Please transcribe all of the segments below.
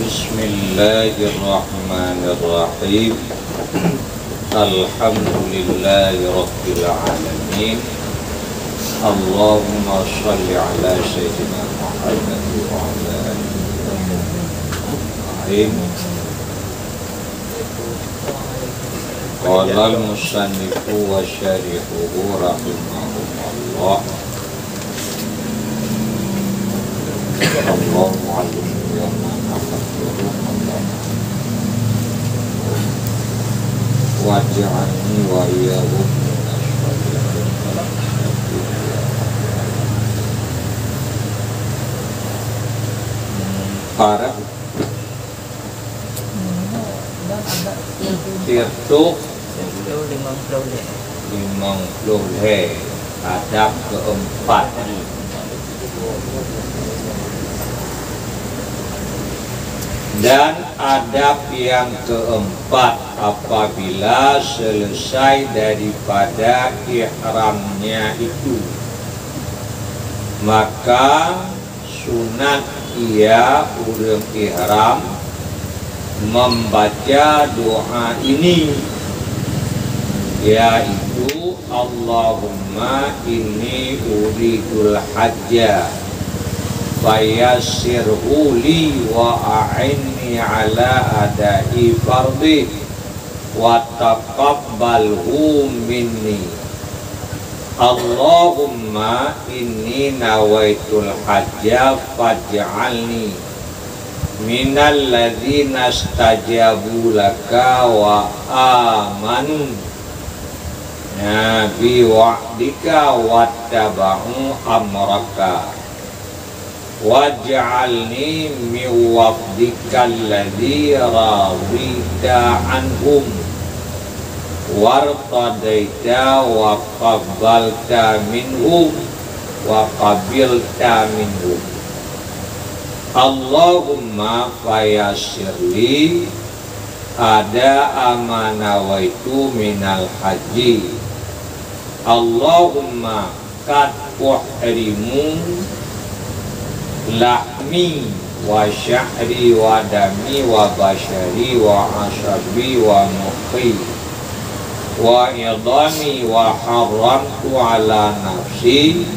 Bismillahirrahmanirrahim. Alhamdulillahi Rabbil Alamin. Allahumma sholli ala Sayyidina Muhammad wa ala alihi. Qala al-musannifu wa syarihuhu rahimahullah. Allahu a'lam bima waj'alni wa iyyahum para tirtuk 50 adab keempat. Dan adab yang keempat, apabila selesai daripada ihramnya itu, maka sunat ia urang ihram membaca doa ini, yaitu Allahumma inni uridul hajja fayassirhu li wa a'inni ala adai fardhi wa taqabbalhu minni. Allahumma inni nawaitul hajja faj'alni minal ladzina istajabu laka wa amanu bi wa'dika wattaba'u amraka waj'alni min wafdikal ladzi radita anhum wartadaita wa qabbalta minhum wa qabilta minhum. Allahumma fayassirli ada amanawaitu minal haji. Allahumma qad uhrimu lahmi wa sya'ri wa dami wa bashari wa asabi wa mukhi wa idami wa haramtu ala nafsi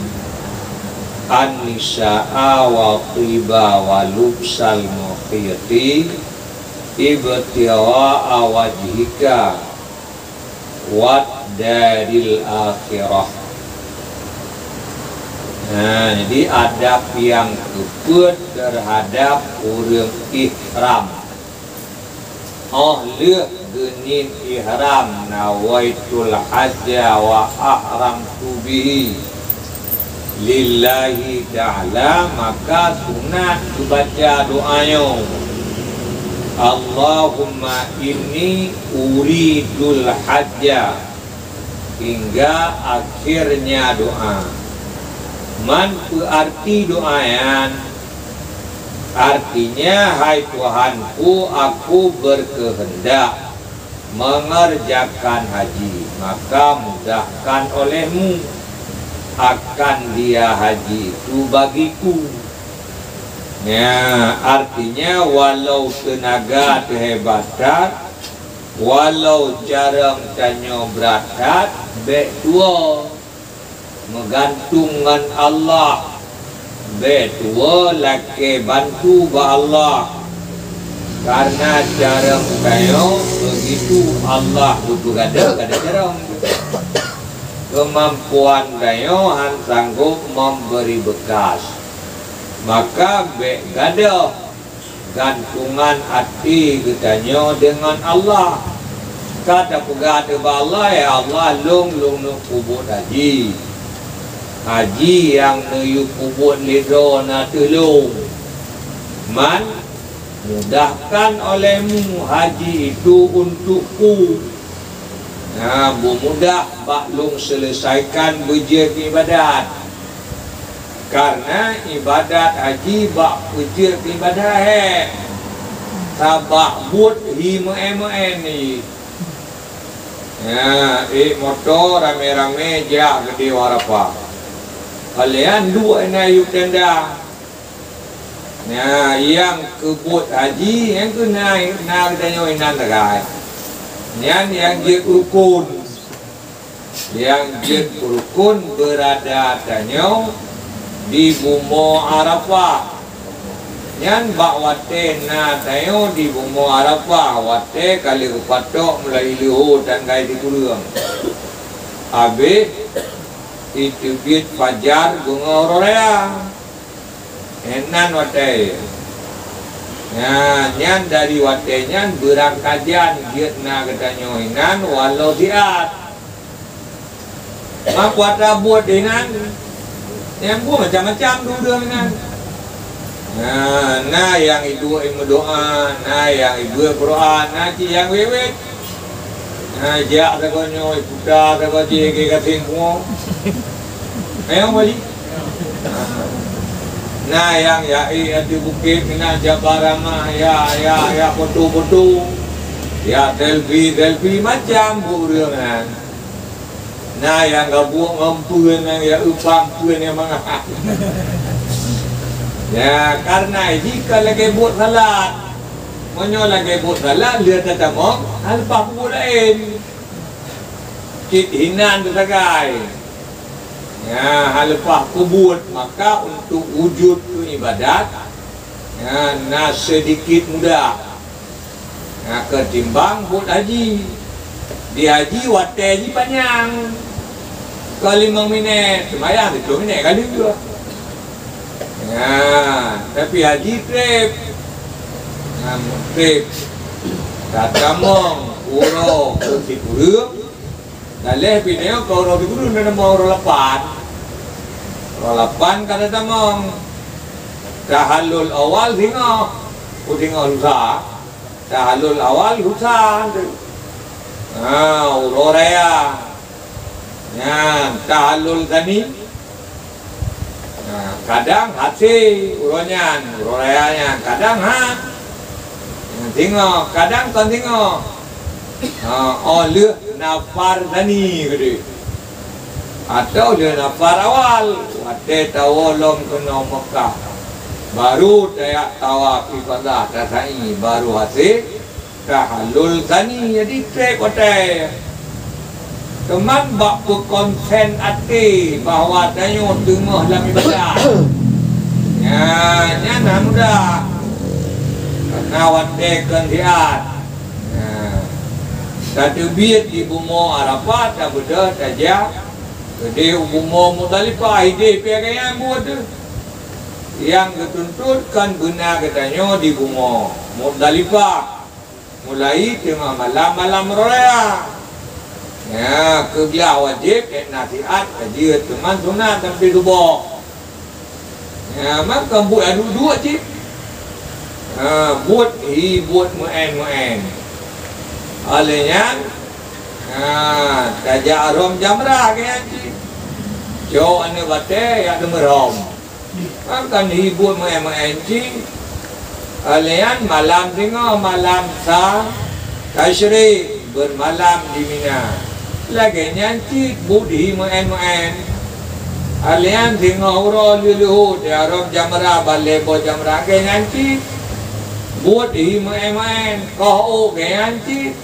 an-nisa'a wa tiba wa lubsal mukhiti ibtiwa wajhika wa daril akhirah. Nah, jadi adab yang keempat terhadap urang ihram. Leuh geunin ihram nawaitul hajja wa ahramtu bihi lillahi ta'ala, maka sunat dibaca doanya Allahumma inni uridul hajja hingga akhirnya doa. Man berarti doayan, artinya hai Tuhanku, aku berkehendak mengerjakan haji, maka mudahkan olehmu akan dia haji itu bagiku. Ya, artinya walau tenaga tehebatan, walau jarang tanyo berakat, betua menggantungkan Allah, betua laki bantu ba Allah, karena jarang tayo begitu Allah butuh kada jarang. Kemampuan tayo han sanggup memberi bekas, maka be gada gantungan hati ketanyo dengan Allah. Kata pegada ba Allah, ya Allah long kubur haji yang neyu kubur lido na telung. Man mudahkan olehmu haji itu untukku. Nah, mudah baklung selesaikan bejer ibadat. Karena ibadat haji bak bejer ibadat sabak but hime ni. Ya, motor rame-rame jak gede warapa. Kalian dua na yuk tenda. Nah, yang kebut haji yang tu naik nak tanya inan tegai. Yang dia rukun. Yang dia rukun berada tanya di Bumo Arafah. Yang bak wate na tanya di Bumo Arafah. Wate kali kepatok mulai lihu dan gai di kurang. Habis itu bit fajar bunga raya. Enan watai. Nyan dari watai nyan berangkajan giat na katanya inan walau diat. Mak kuata buat inan. Yang buat macam-macam dua inan. Nah yang itu ilmu doa, nah yang itu Quran, nah yang wewet. Nah jak takonyo putar takon je ke kating semua. Ayo balik. Nah yang ya di bukit mina Jabarama ya foto-foto ya selfie macam burung kan. Nah yang gabung ngampuan ya upang pun yang mana. Ya karena jika lagi buat salat monyo lagi buat salat dia tetap mau alpa lain kit hinan tu sagai. Ya, halfah kubut maka untuk wujud tu ibadat ya, nah sedikit mudah nah, ketimbang buat haji di haji wate haji panjang kali 5 minit semayang 10 minit kali juga ya, tapi haji trip nah, trip katamong uro kursi kurung daleh pineo kau roh guru nana mau roh lapan kata tamong tahallul awal tengok lusa tahallul awal lusa uro raya tahallul tani kadang hati uronya uro rayanya kadang tengok kadang kon tengok leh nafar tani gede atau leh nafar awal wate tawolong kena Mekah baru dayak tawaf ibadah tasai baru hasil tahallul tani jadi trek wate teman bak berkonsen hati bahawa tanya tengah dalam ibadah ya nak mudah karena wate kendiat satu biat di Bumo Arafat tak beda tajak di Bumo Muzdalifah ide pegaya buat yang ketuntutkan benar katanya di Bumo Muzdalifah mulai tengah malam raya ya kebiah wajib nasihat kaji teman sunat sampai subuh ya maka buat dua cik buat muen alenya tajak rom jamrah kan jo ane bate ya demerom akan hibur menci alenya malam tengah malam sa tasyrik bermalam di Mina lagi nyanci budi muen alenya tengah uro luluh ya rom jamrah balebo jamrah ke nyanci buat di muen kau ke nyanci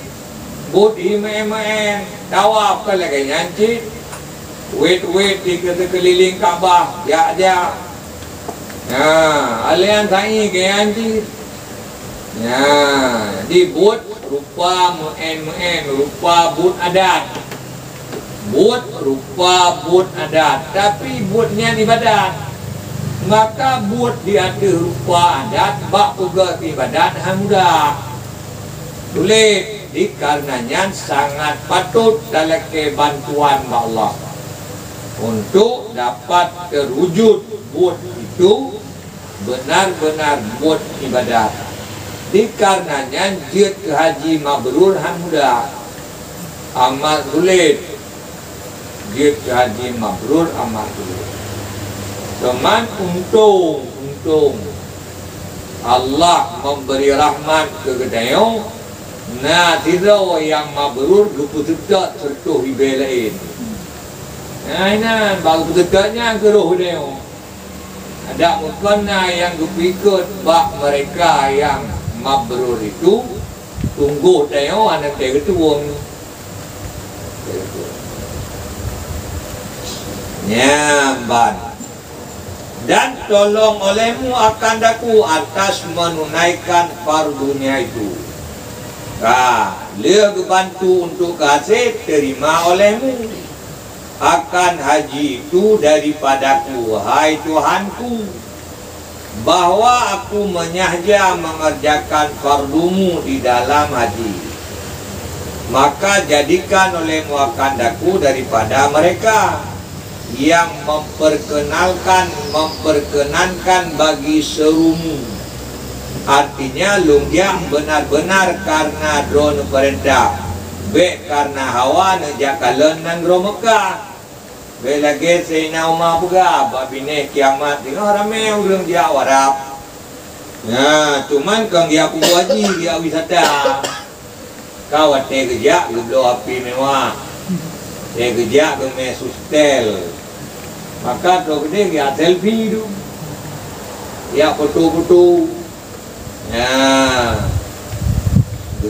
buat di muen tawaf ke lagi nyanci wait di keliling Kaabah ya alian tangi ke nyanci ya dibuat rupa muen rupa buat adat buat adat tapi buatnya ibadat maka buat dia ada rupa adat bak juga ibadat mudah sulit dikarenanya sangat patut dalam kebantuan Allah untuk dapat terwujud buat itu benar-benar buat ibadat dikarenanya jid ke haji mabrur mudah amat sulit jid ke haji mabrur amat sulit teman untung Allah memberi rahmat ke kedayong nah tidak yang mabrur lupa tegak sertuh ibai lain nah ini baru tegaknya ke roh dia Ada mukana yang dipikut bak mereka yang mabrur itu tunggu tayo anak dia ketuang nyamban dan tolong olehmu akan daku atas menunaikan fardunya itu. Dia bantu untuk kasih terima olehmu akan haji itu daripadaku, hai Tuhanku, bahwa aku menyahja mengerjakan fardumu di dalam haji. Maka jadikan olehmu akan daku daripada mereka yang memperkenankan bagi serumu. Artinya lungia benar-benar karena drone perintah, be karena hawa nejakalan nang Mekah. Be lagi Sayyidina Umar juga babine kiamat tengok ramai orang dia warap. Nah, cuman kang dia pu haji dia wisata. Kau ate kerja geblo api mewah. Dia kerja ke mesustel. Maka tu dia selfie tu. Ya foto-foto. Ya.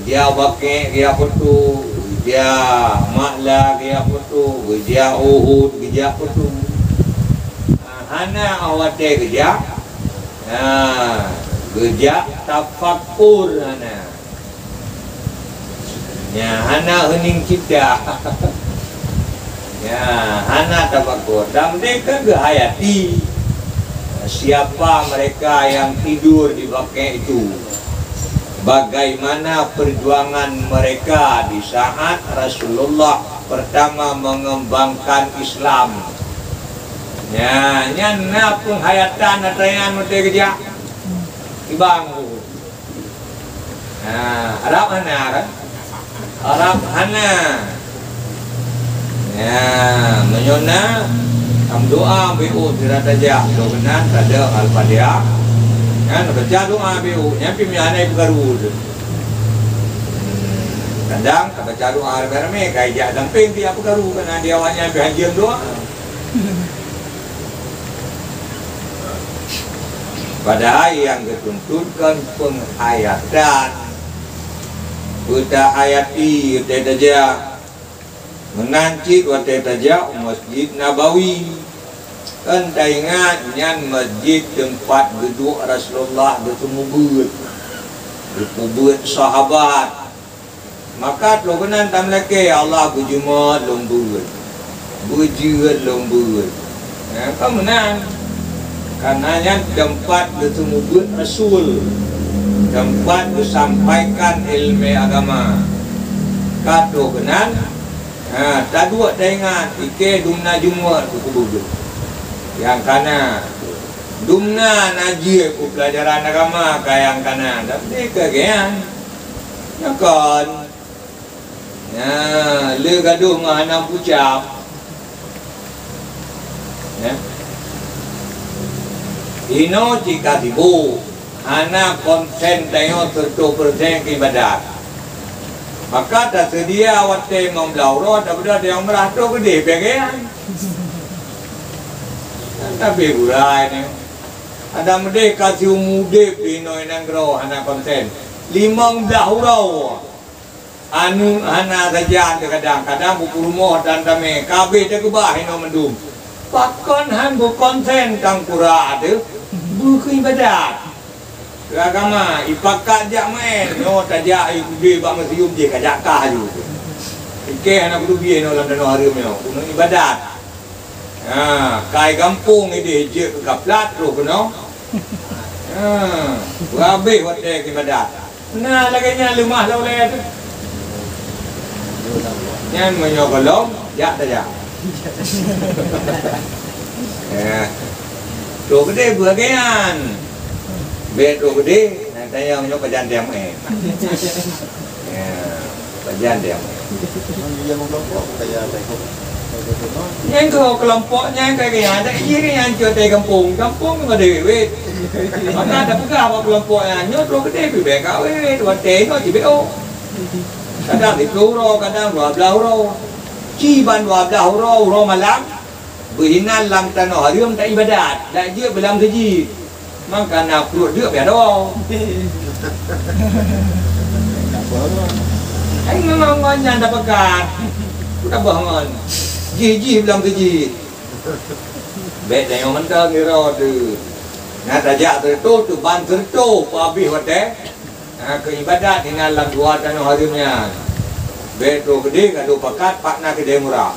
Dia pakai dia foto, dia maklah dia foto, dia Uhud dia foto. Hana awate kerja. Kerja tafakur hana. Ya, hana hening kita. Ya, hana tafakur. Dan mereka gehayati siapa mereka yang tidur di bakai itu. Bagaimana perjuangan mereka di saat Rasulullah pertama mengembangkan Islam. Ya, nyana penghayatan atayan mesti kerja. Ibang. Nah, Arab hana kan? Arab hana. Ya, menyona am doa BO tidak saja. Dobenan ada Al-Fatihah. Kan baca doa BO nyampe mianai pergarud. Kadang baca doa rame kai jak damping dia pergarud kan dia awaknya berjanjian doa. Padahal yang dituntutkan penghayatan kita hayati kita saja menancik kita saja Masjid Nabawi. Kan tak ingat yang masjid tempat duduk Rasulullah bertemu buat sahabat. Maka lo kenan tam laki Allah berjumpa lembut, berjual lembut. Kau menang. Karena yang tempat bertemu buat Rasul, tempat bersampaikan ilmu agama. Kau kenan. Tak dua tak ingat. Ike dumna jumpa tu kubur. Yang kana dumna najib pelajaran agama kaya yang kana tapi kegean ya kan ya le gaduh ngana pucap ya ino jika tibu ana konsen tayo 100% ibadat maka tak sedia wate memblauro daripada yang merah tu gede kegean. Tapi burai ni ada mudih kasih mudih pinoy nang grow hana konten 50 hurau anu hana saja kadang-kadang buku rumah dan dame kabeh dah kebah ino mendum pakon han bu konten kang pura ada buku ibadat agama ipakak jak main no tajak ibu bak museum je kajak kah ju ke hana kudu biye no dalam hari meo kuno ibadat. Kai kampung ini je ke kaplat tu kena. Habis hotel ibadat. Nah lagi nya lemah lau le tu. Nyan menyokolong jak saja. Tu gede bagian. Be tu gede nanti yang nyok kajan dia main. Kajan dia. Dia mau kelompok kayak yang kelompoknya kayak ada iri yang cuci kampung ada wet mana ada pegawai apa kelompoknya nyotro gede bebek wet wate no cibeo kadang 10 euro kadang 12 euro ciban 12 euro malam berhinan lam tanah harum tak ibadat, dak je belam keji. Maka nak perut dia biar doang. Ai memang ngan dak pekat. Udah bangun. Ji belam keji. Baik dah yang mentang ngira tu. Nak tajak tu ban tertu habis wate. Ke ibadat dengan lam dua tanah harumnya. Baik tu gede gaduh pekat pak nak gede murah.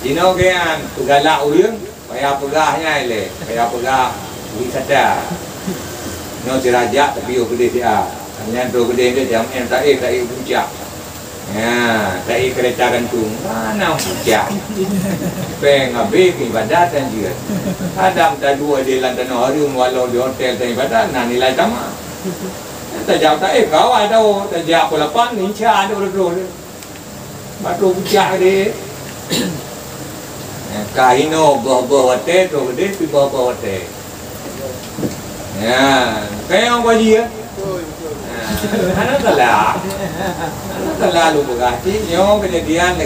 Dino kean pegalak urang payah pegahnya ile payah pegah wisata no dirajak tapi yo gede dia hanya do gede dia jam en tak puncak ya tak kereta gantung mana puncak peng habis ibadat dan juga adam tak dua di lantai harum walau di hotel dan ibadat nah nilai sama tak jauh tak kau ada tak jauh pelapan ni cha ada urut batu puncak dia kahino bawa wate tu gede pi bawa wate ya kayak apa dia anak telah lu berarti nyo kejadian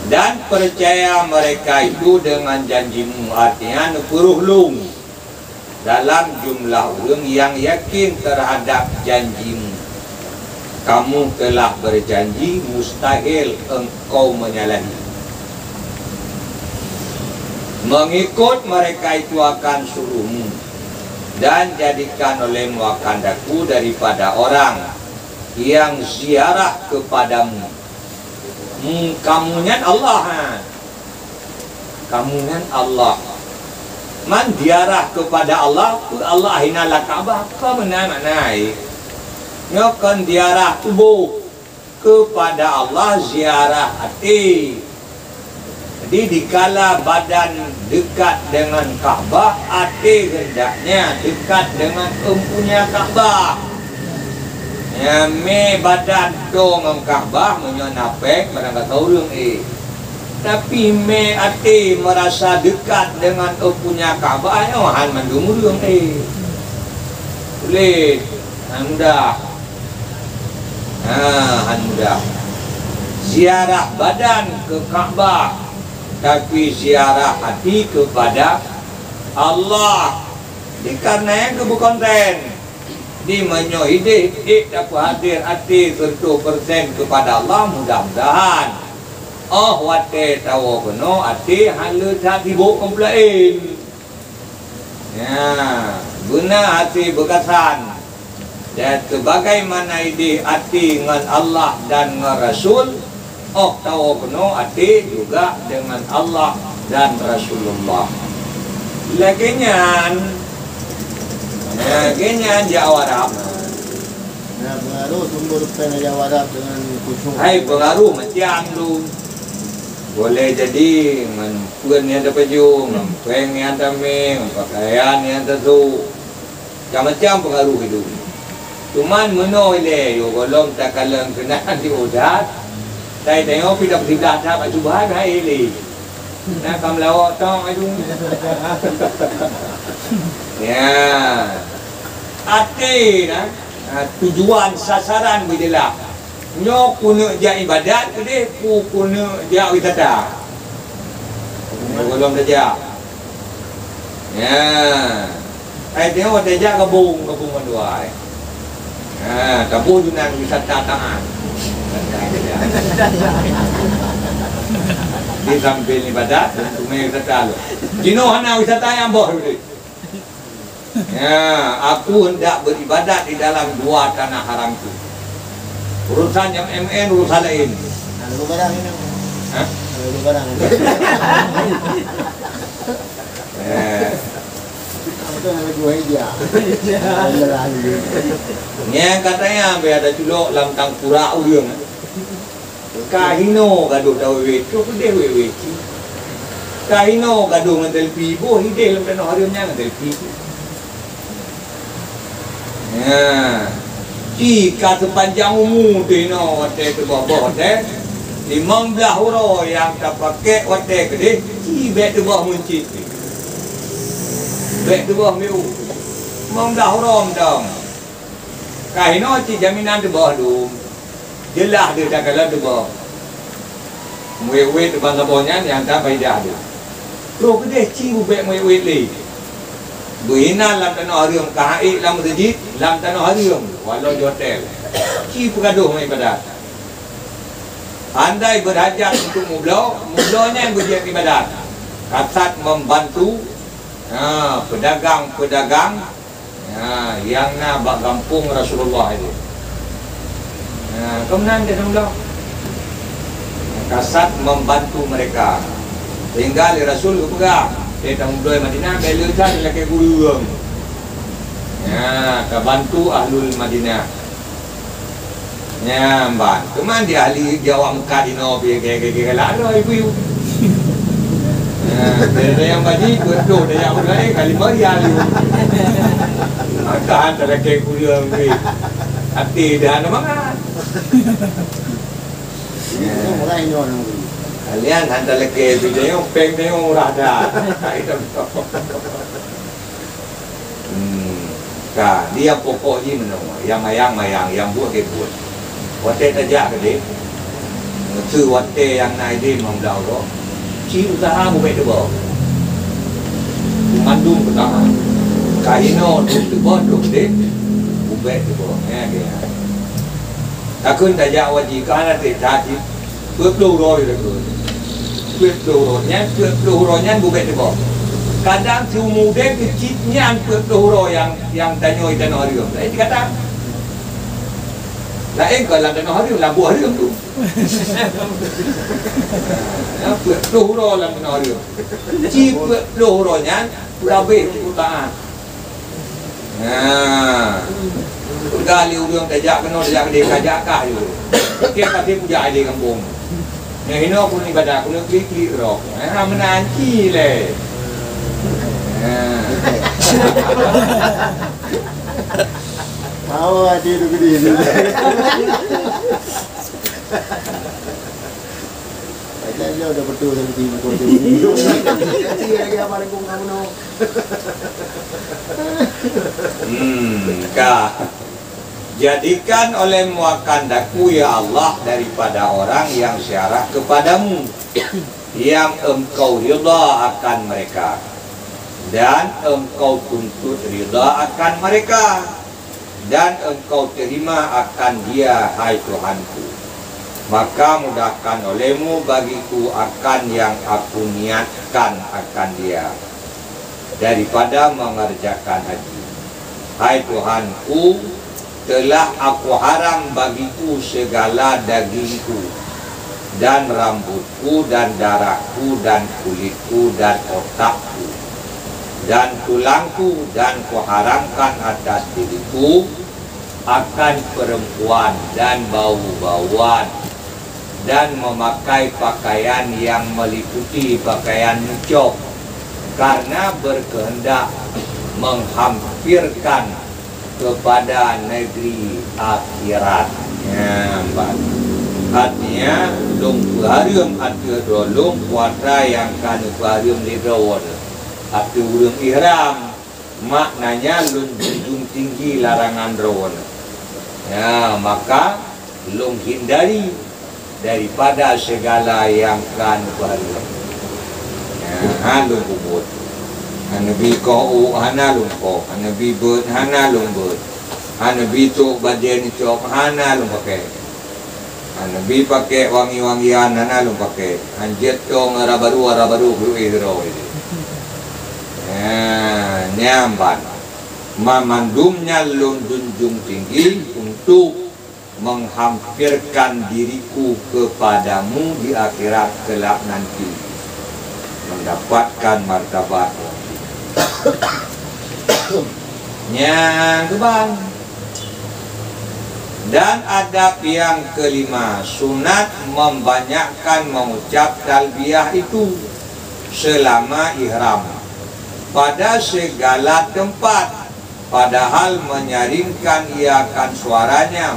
dan percaya mereka itu dengan janjimu, artinya nukuruhlung dalam jumlah orang yang yakin terhadap janjimu. Kamu telah berjanji, mustahil engkau menyalahi. Mengikut mereka itu akan suruhmu dan jadikan olehmu akan daku daripada orang yang ziarah kepadamu. Kamunyan Allah kamunyan Allah man diarah kepada Allah tu Allah hinalah Kaabah ke mana-manai nyokan diarah tubuh kepada Allah ziarah hati. Jadi dikala badan dekat dengan Kaabah, hati hendaknya dekat dengan empunya Kaabah. Ya me badan dong ngam Kaabah menyonapek barang tahu orang tapi me ati merasa dekat dengan punya Kaabah han mandung orang boleh mudah mudah ziarah badan ke Kaabah tapi ziarah hati kepada Allah dikarenakan kebukonten di menyohidi dapat hadir hati 100% kepada Allah mudah-mudahan wate tahu keno hati halut hati buk komplain ya guna hati berkesan dan sebagaimana ide hati dengan Allah dan dengan Rasul tahu keno hati juga dengan Allah dan Rasulullah laginya kenya Jawa Arab. Nah, pengaruh sumber pen Jawa Arab dengan kusung. Hai pengaruh macam tu. Boleh jadi menpuan yang ada baju, mempeng yang ada pakaian yang ada tu. Macam-macam pengaruh itu. Cuman menoleh yo golong tak kalang kena di udat. Saya tengok tidak tidak tak cuba hai ini. Nak kamlawak tong itu. Ya, hati tujuan sasaran bila nyok kuna ja ibadat kede ku kuna ja wisata. Belum saja. Ya, ai tengok saja gabung kedua. Gabung dengan wisata tahan. Di samping ibadat, tumai wisata lo. Jino hana wisata yang boh itu. Ya, aku hendak beribadat di dalam dua tanah haram itu. Urusan yang MN urusan lain. Lalu barang ini. Hah? Lalu barang ini. Itu yang dua hijau. Yang katanya ada culok lam tang pura uyung. Kahino gaduh tahu wewe, tu dia wewe. Kahino gaduh dengan telpi boh ide dalam tanah hariumnya dengan telpi. Ya. Jika sepanjang umur tino wate tu bawah wate 15 huruf yang tak pakai wate gede, ci bet tu bawah munci. Bet tu bawah miu. 15 huruf dong. Kahino ci jaminan tu bawah dum. Jelah dia dah kalau tu bawah. Mwe-mwe tu bangsa bonyan yang tak faedah dia. Bro kedeh ci ubek mwe-mwe le. Buina lam tanah harium kahai lam masjid lam tanah harium walau di hotel. Ci pergaduh mai ibadat. Andai berhajat untuk mublonya yang berjaya ibadat. Kasat membantu pedagang-pedagang yang nak bak kampung Rasulullah itu. Kemudian dia mublo. Kasat membantu mereka. Sehingga Rasul pegang dia tak mudai Madinah, bela kan dia laki guru. Ya, tak bantu ahlul Madinah. Ya, ban. Keman dia ahli Jawa Mekah di Nabi kayak lah ibu. Ya, dia yang baji betul dia yang mulai kali mari ahli. Maka antara kayak guru ni. Hati dah nak mangan. Ya, mulai nyon. Kalian hantar lagi video peng tengok rada. Dia pokok ni menung. Yang mayang yang buat ke buat. Wate tajak ke dia. Tu wate yang naik dia memdau tu. Ci usaha buat tu bawa. Mandung pertama. Kahino tu bawa tu dia. Buat tu bawa. Ya. Takun tajak wajib kerana terjadi. Betul roy tu. Pelurunya bukan tu. Kadang si muda kecilnya peluru yang tanyoi tanah harium. Lain kata. Lain kalau tanah harium lah buah harium tu. Peluru dalam tanah harium. Ci pelurunya lebih utaan. Gali urang tajak kena tajak dia kajak kah tu. Kita pasti puja ada kampung. Yang ini aku ni ibadah, aku nak klik rock. Menanci le. Tahu hati tu gede ni. Macam dia dah betul seperti betul tu. Dia lagi apa lagi kamu no. Jadikan olehmu akandaku ya Allah daripada orang yang syarah kepadamu yang engkau ridha akan mereka dan engkau tuntut ridha akan mereka dan engkau terima akan dia hai Tuhanku, maka mudahkan olehmu bagiku akan yang aku niatkan akan dia daripada mengerjakan haji. Hai Tuhanku, telah aku haram bagiku segala dagingku dan rambutku dan darahku dan kulitku dan otakku dan tulangku, dan kuharamkan atas diriku akan perempuan dan bau-bauan dan memakai pakaian yang meliputi pakaian mucok karena berkehendak menghampirkan kepada negeri akhirat. Artinya lung harium atau dolung kuatra yang kan harium lidrawon atau urung ihram maknanya lung junjung tinggi larangan rawon. Ya, maka lung hindari daripada segala yang kan harium. Lung kubut. Nabi kau hana lungko, Nabi ber hana lungber, Nabi tu badan cok hana lung pakai, Nabi pakai wangi-wangian hana lung pakai, anjet tu rabaru guru idro ini. Nyamban, memandumnya lung junjung tinggi untuk menghampirkan diriku kepadamu di akhirat kelak nanti, mendapatkan martabat. Yang kebang. Dan adab yang kelima, sunat membanyakkan mengucap talbiyah itu selama ihram pada segala tempat, padahal menyaringkan ia akan suaranya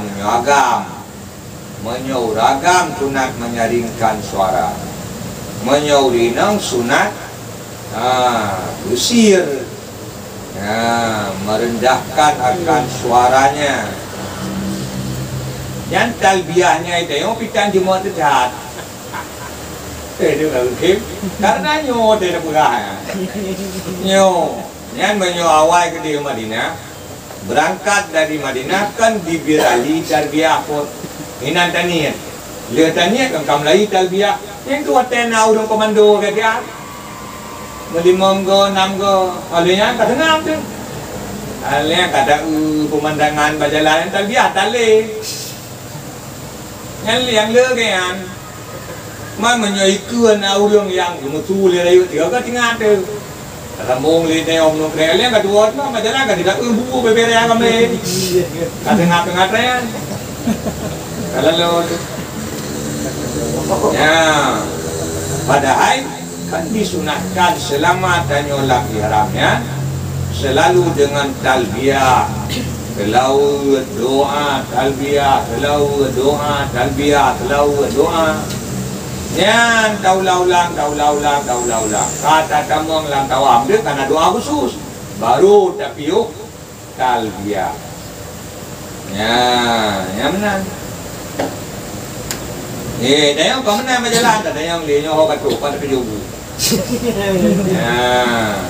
menyauragam sunat menyaringkan suara, menyaurinang sunat usir, merendahkan akan suaranya. Yang talbiahnya itu yang pitan cuma tercat. Itu kan karena nyo tidak berah. Nyo, yang menyo awal ke di Madinah, berangkat dari Madinah kan dibirali talbiah pun. Inan tanian, lihat tanian kan kamu lagi talbiah. Yang tu tena urung komando ke dia. Melimong go, 6 go, alihnya kata ngam tu. Alihnya kata pemandangan berjalan talbiah tali. Yang legean, mana menyoikkan urung yang mutu lelai tiga ke tinggal tu. Rambung lelai om nuk lelai yang kedua tu berjalan kan tidak buku berbeda yang kami. Kata ngap-ngapain? Kalau lo tu, ya, padahal kan disunatkan selama tanyolak ihramnya selalu dengan talbiyah, selalu doa talbiyah, selalu doa talbiyah, selalu doa. Yang daulah-ulang. Kata kamu ngelang tawam dia karena doa khusus, baru tapi yuk talbiyah. Ya, yang menang. Dayang kau mana berjalan, tak dayang dia nyoh katu pada kejubu. Ya.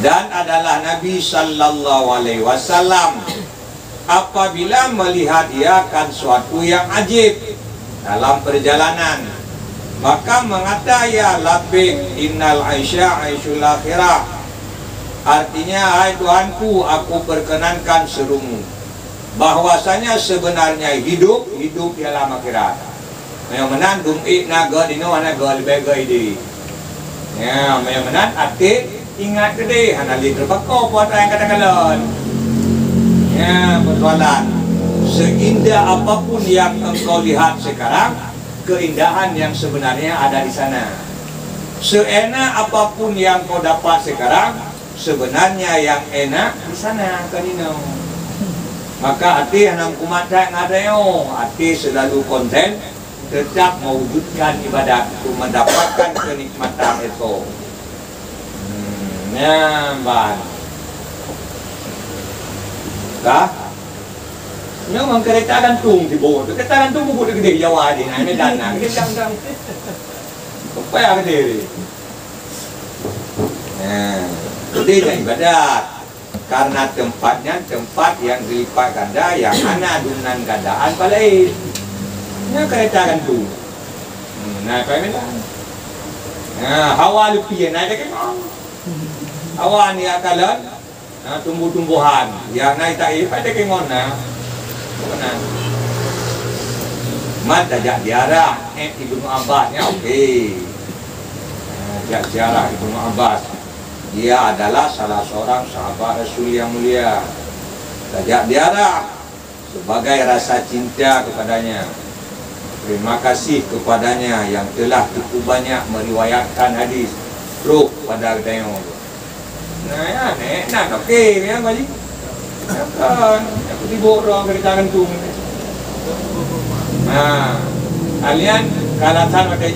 Dan adalah Nabi Sallallahu Alaihi Wasallam apabila melihat ia akan suatu yang ajib dalam perjalanan, maka mengata ya labbaik innal aisya aisyul akhirah. Artinya, hai Tuhanku, aku perkenankan serumu bahwasanya sebenarnya hidup di alam akhirat. Yang menandung naga dino naga lebih di. Ya, yang menan ati ingat gede hanali terbakau buat yang kata-kata. Ya, persoalan seindah apapun yang engkau lihat sekarang, keindahan yang sebenarnya ada di sana. Seenak apapun yang kau dapat sekarang, sebenarnya yang enak di sana kanino. Maka hati hanam kumata ngadayo, hati selalu konten tetap mewujudkan ibadat untuk mendapatkan kenikmatan itu. Nyamban. Kah? Memang kereta gantung di bawah. Kereta gantung buku gede Jawa di Medan. Kita jangan. Apa yang gede? Tidak ibadat karena tempatnya tempat yang dilipat ganda, yang ana dunan gandaan balai. Ini kereta gantung. Nah, apa yang nah, hawa lupian naik ke mana? Hawa ni akalan, tumbuh-tumbuhan. Yang naik tak ada ke mana? Mana? Mat tajak diarah. Ibnu Abbas ya okey. Jak ziarah Ibnu Abbas. Dia adalah salah seorang sahabat Rasul yang mulia. Tajak diarah sebagai rasa cinta kepadanya. Terima kasih kepadanya yang telah cukup banyak meriwayatkan hadis ruh pada tengok. Nah ya, nak okey ya Pak Haji. Kan aku tibuk orang kereta gantung. Nah, kalian kalatan ada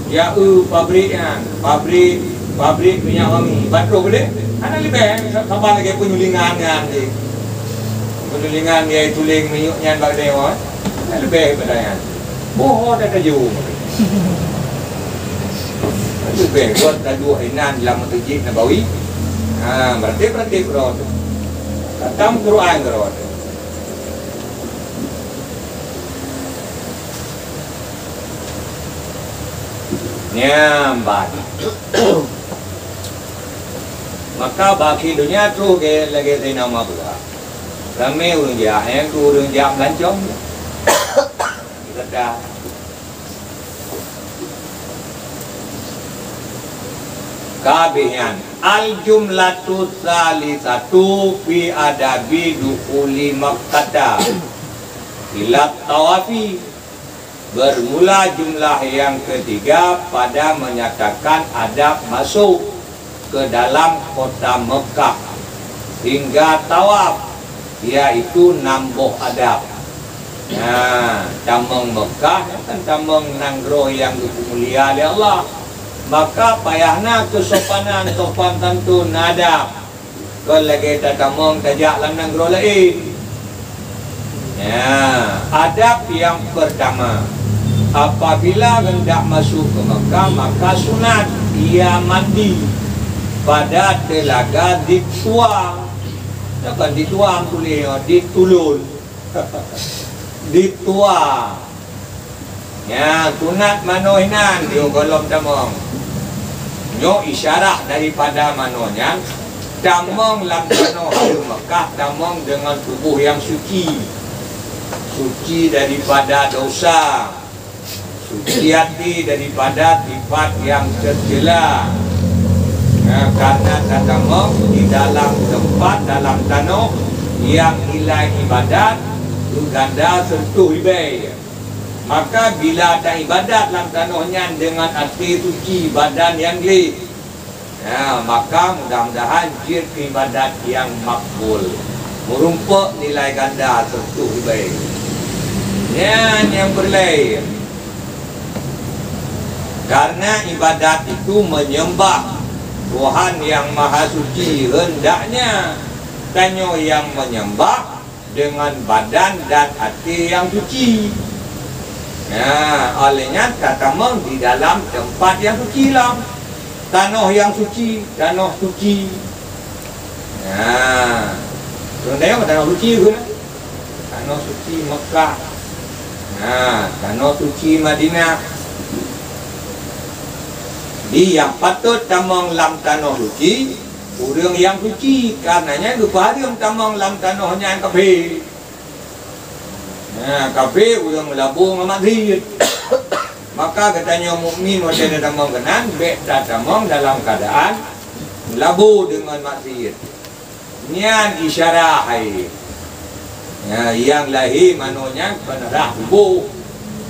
ya pabriknya, pabrik minyak wangi. Batro boleh? Ana lebih sabar lagi penyulingan kan ni. Penyulingan dia tuling minyak bag dewa. Ana lebih padanya. Bohong dah kaju. Lebih buat dua inan dalam masjid Nabawi. Berarti berot. Katam Quran berot. Nyambat. Maka baki dunia tu ke lagi saya nama pula. Ramai orang yang tu orang melancong. Kita dah. kabihan al jumlatu salisatu fi adabi dukhuli Makkah ila tawafi. Bermula jumlah yang ketiga pada menyatakan adab masuk ke dalam kota Mekah hingga tawaf, yaitu nambah adab. Nah, tamang Mekah kan tamang nanggro yang mulia oleh Allah. Maka payahna kesopanan sopan santun adab. Kalau lagi tamang tajak lan nanggro lain. Ya, adab yang pertama, apabila hendak masuk ke Mekah, maka sunat ia mandi pada telaga dituang. Bukan dituang boleh, ditulun. Dituang. Ya, sunat manohinan di kolom tamong. Nyo isyarah daripada manonya, tamong laksana harum Mekah, tamong dengan tubuh yang suci. Suci daripada dosa, suci hati daripada sifat yang tercela. Nah, karena tatamong di dalam tempat, dalam tanah yang nilai ibadat itu ganda sentuh ibai. Maka bila ada ibadat dalam tanahnya dengan hati suci, badan yang lih, nah, maka mudah-mudahan jir ibadat yang makbul, merumpuk nilai ganda sentuh ibai. Yang berlain, karena ibadat itu menyembah Tuhan yang Maha Suci, hendaknya tanyo yang menyembah dengan badan dan hati yang suci. Nah, olehnya tatamong di dalam tempat yang suci lah, tanah yang suci, tanah suci. Nah, sebenarnya tanah suci pun, tanah suci Mekah. Nah, tanah suci Madinah. Di yang patut tamang lam tanah suci, orang yang suci, karenanya lupa harum tamang lam tanahnya yang kafir. Nah, kafir orang melabung amat zid. Maka katanya mukmin wajah tamang kenan, beta tamang dalam keadaan melabung dengan maksiat. Nian isyarah hai. Ya, yang lahir manonya penerah tubuh,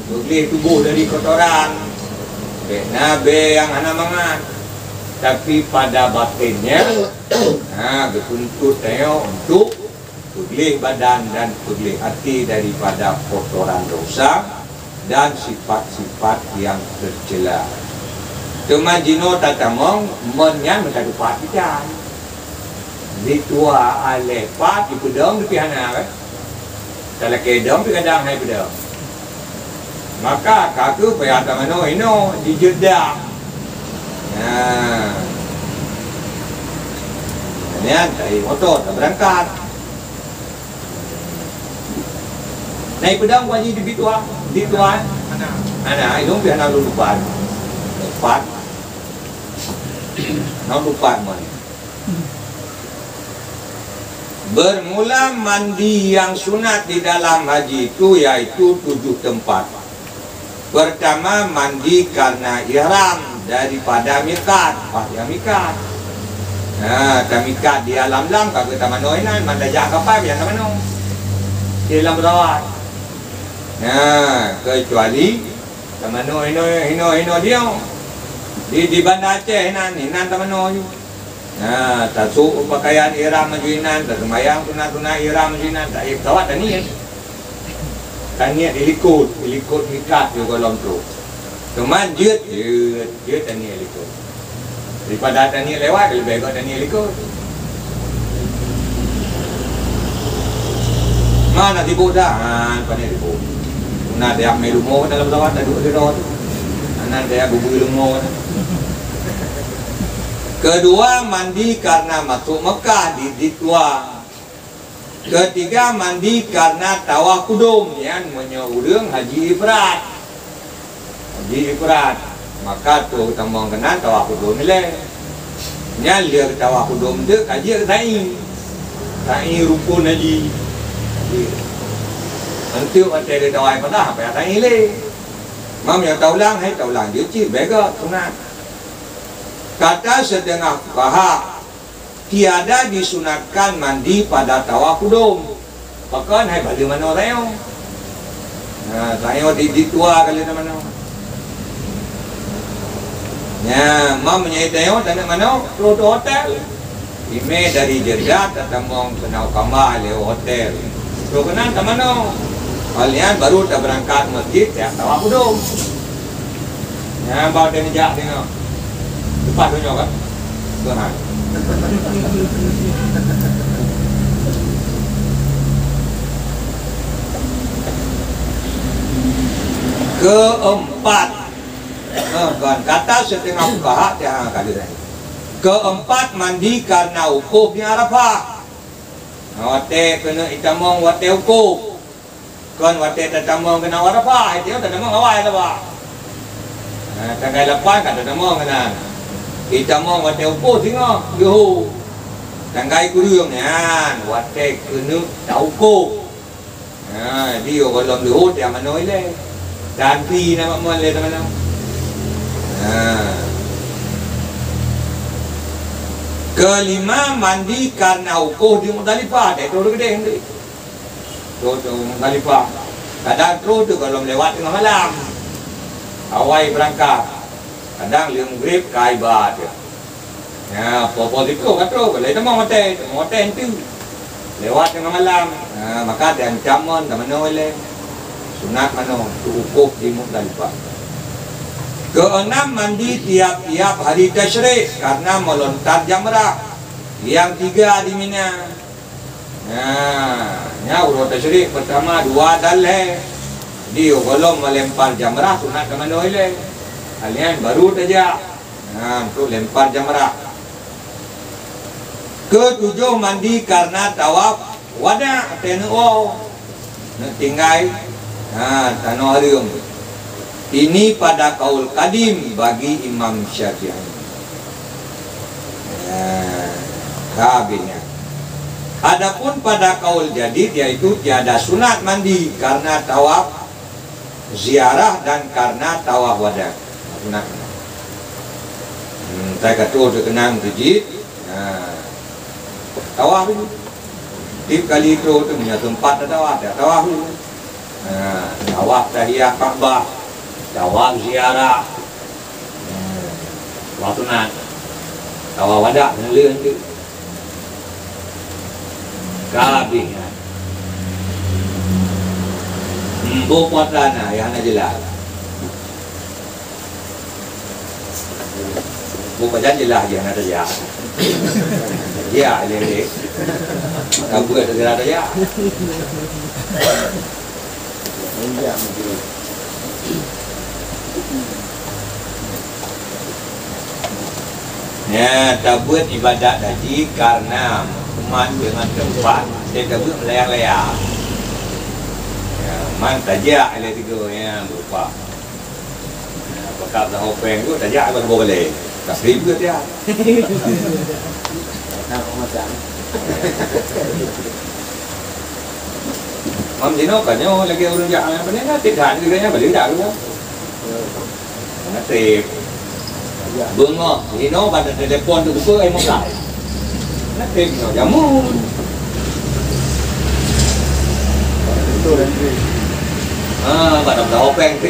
bersih tubuh dari kotoran. Nabi yang anak mangat, tapi pada batinnya, nah, dituntut untuk bersih badan dan bersih hati daripada kotoran dosa dan sifat-sifat yang tercela. Cuma jino tatamong menyan menjadi patikan. Ditua alepat di pedang di pihana kan. Kalau kedong tu kadang hai pedang. Maka kaku payah tamano ino di Jeddah. Nah, ini dari motor tak berangkat. Naik pedang wajib di tuan. Ana, itu pihana lupa. Lepat. Nak lupa mana? Bermula mandi yang sunat di dalam haji itu yaitu 7 tempat. Pertama, mandi karena ihram daripada mikat, yang mikat. Nah, mikat di alam lam kagak taman noinan, mandajak kapal yang taman no. Di dalam rawat. Nah, kecuali taman hino dia. Di Banda Aceh hinan taman no. Nah, tasuk pakaian ihram majuinan, tersemayang tunai ihram majuinan, tak tawat dan niat. Dan niat ilikut mikat juga dalam tu. Cuman jut dan niat ilikut. Daripada dan niat lewat, lebih baik dan niat ilikut. Mana tipu dah? Pandai tipu. Mana dia ambil lumur dalam tawat, duduk di rot. Mana dia bubui lumur. Kedua, mandi karena masuk Mekah di tuang. Ketiga, mandi karena tawaf kudum, yang menyurung haji ifrat. Haji ifrat. Maka tu tambang kenal tawaf kudum ni lah. Yang lihat tawaf kudum tu kaji ta'i rukun haji. Nanti ada tawaf pada apa yang ta'i le. Mam yang taulang hai taulang dia cik bega sunat. Kata setengah fuqaha, tiada disunatkan mandi pada tawaf kudum. Bahkan hai balik mana orang? Nah, saya di tua kali mana? Ya, mam menyai tayo tanah mana? Road hotel. Ime dari Jeddah datang ke Naukama le hotel. So kena mana? Kalian baru dah berangkat masjid ya tawaf kudum. Ya, bawa dia nejak tengok. Lepas tu kan? Tuhan. Keempat, kan kata setengah fuqaha jangan kali ini. Keempat, mandi karena wukuf di Arafah. Wate kena itamong wate wukuf. Kan wate tatamong kena Arafah, itu tatamong awal lah. Tanggal 8 kan tatamong kena. Itamong wate wukuf tengok, yo. Tanggal kuriung ni kan, wate kena wukuf. Dia kalau luhut yang mana ile. Dan pi nama mon le teman-teman. Kelima, mandi karena wukuf di Muzdalifah. Itu gede ni. Tu Muzdalifah. Kadang terus tu kalau lewat tengah malam. Awal berangkat. Kadang dia maghrib kaibat. Ya, popo itu katro kalau itu mau hotel itu. Lewat tengah malam. Maka dia camon teman oleh sunat mana wukuf di Muzdalifah. Keenam, mandi tiap-tiap hari tasyrik karena melontar jamrah. Yang 3 di Mina. Ya, urut tasyrik pertama 2 dalih. Dia kalau melempar jamrah sunat ke mana oleh. Kalian baru saja. Untuk lempar jamrah. Ketujuh, mandi karena tawaf wada atau nak tinggal tanah harium. Ini pada kaul kadim bagi Imam Syafi'i. Kabinnya. Adapun pada kaul jadid yaitu tiada sunat mandi karena tawaf ziarah dan karena tawaf wada. Sunat. Saya kata kenang tujid. Tawaf itu. Tip kali itu punya tempat tawaf, tawaf itu. Tawaf tahiyah Ka'bah, tawaf ziarah, tawaf sunat, tawaf wada, ngelih itu. Kabih. Buat tanah yang nak jelas. Bukan jelas je nak jelas. Ya, lelek. Kamu ada jelas ya. Ya, tak buat ibadat haji karena umat dengan tempat dia tak buat melayar-layar. Ya, man tajak ada 3 yang berupa. Pakap dah openg tu tajak apa boleh. Tak seribu dia. Nak macam. Mam Dino kanyo lagi urang jak apa ni nak tidhan ke nya balik dah lu. Nanti bungo Dino pada telepon tu buku ai mong lai. Nanti no jamu. Itu nanti. Pada dah openg tu.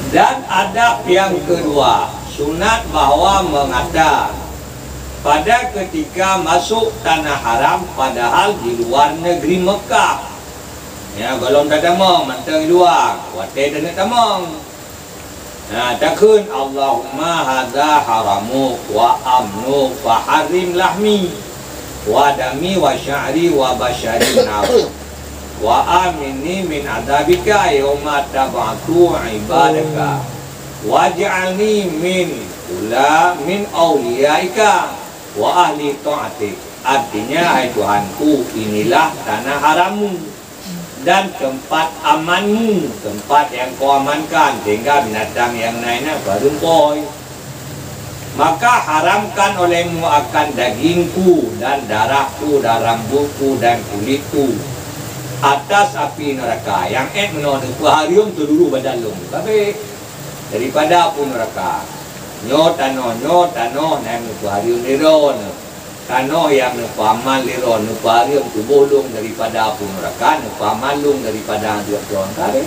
Dan adab yang kedua, sunat bahawa mengata pada ketika masuk tanah haram padahal di luar negeri Mekah. Ya, kalau tak tamang, mantang luar, watai dan tamang. Takun Allahumma hadza haramu wa amnu fa harim lahmi wa dami wa sya'ri wa bashari naru wa amini min adabika yawma tab'atu ibadaka waj'alni min awliyaika wa ahli ta'atik. Artinya, hai Tuhanku, inilah tanah harammu dan tempat amanmu, tempat yang kau amankan sehingga binatang yang lainnya berumpai. Maka haramkan olehmu akan dagingku dan darahku dan rambutku dan kulitku atas api neraka yang menolak harium seluruh badan lu. Tapi daripada api neraka. Nyo tano nang nuharium liron. Tano yang nupamal liron, nuparium kubulung daripada api neraka, nupamalung daripada dia tuan kare.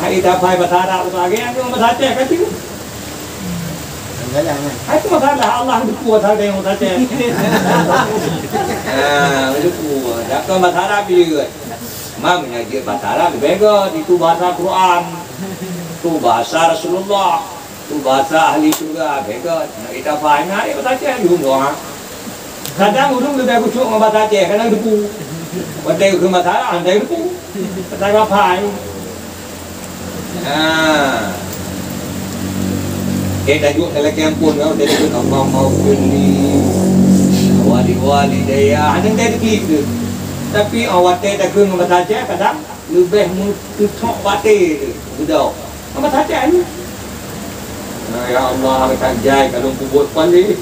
Hai dapai batara lagi yang masalah kan tu. Hai tu masalah Allah duku ada yang masalah. Duku. Dak masalah bila. Mamanya dia batara bega itu bahasa Quran. Tu bahasa Rasulullah. Tu bahasa ahli surga bega. Ita faham ai masalah you doa. Kadang urung lebih aku cuk masalah kadang duku. Wadai ke masalah andai duku. Tak faham. Tajuk dalam kampung kau tajuk Allah maufirli wali daya ada tak gitu tapi awak tak kena membaca kadang lebih mutok batin sudah membaca ni ya Allah berkajai kalau kubur balik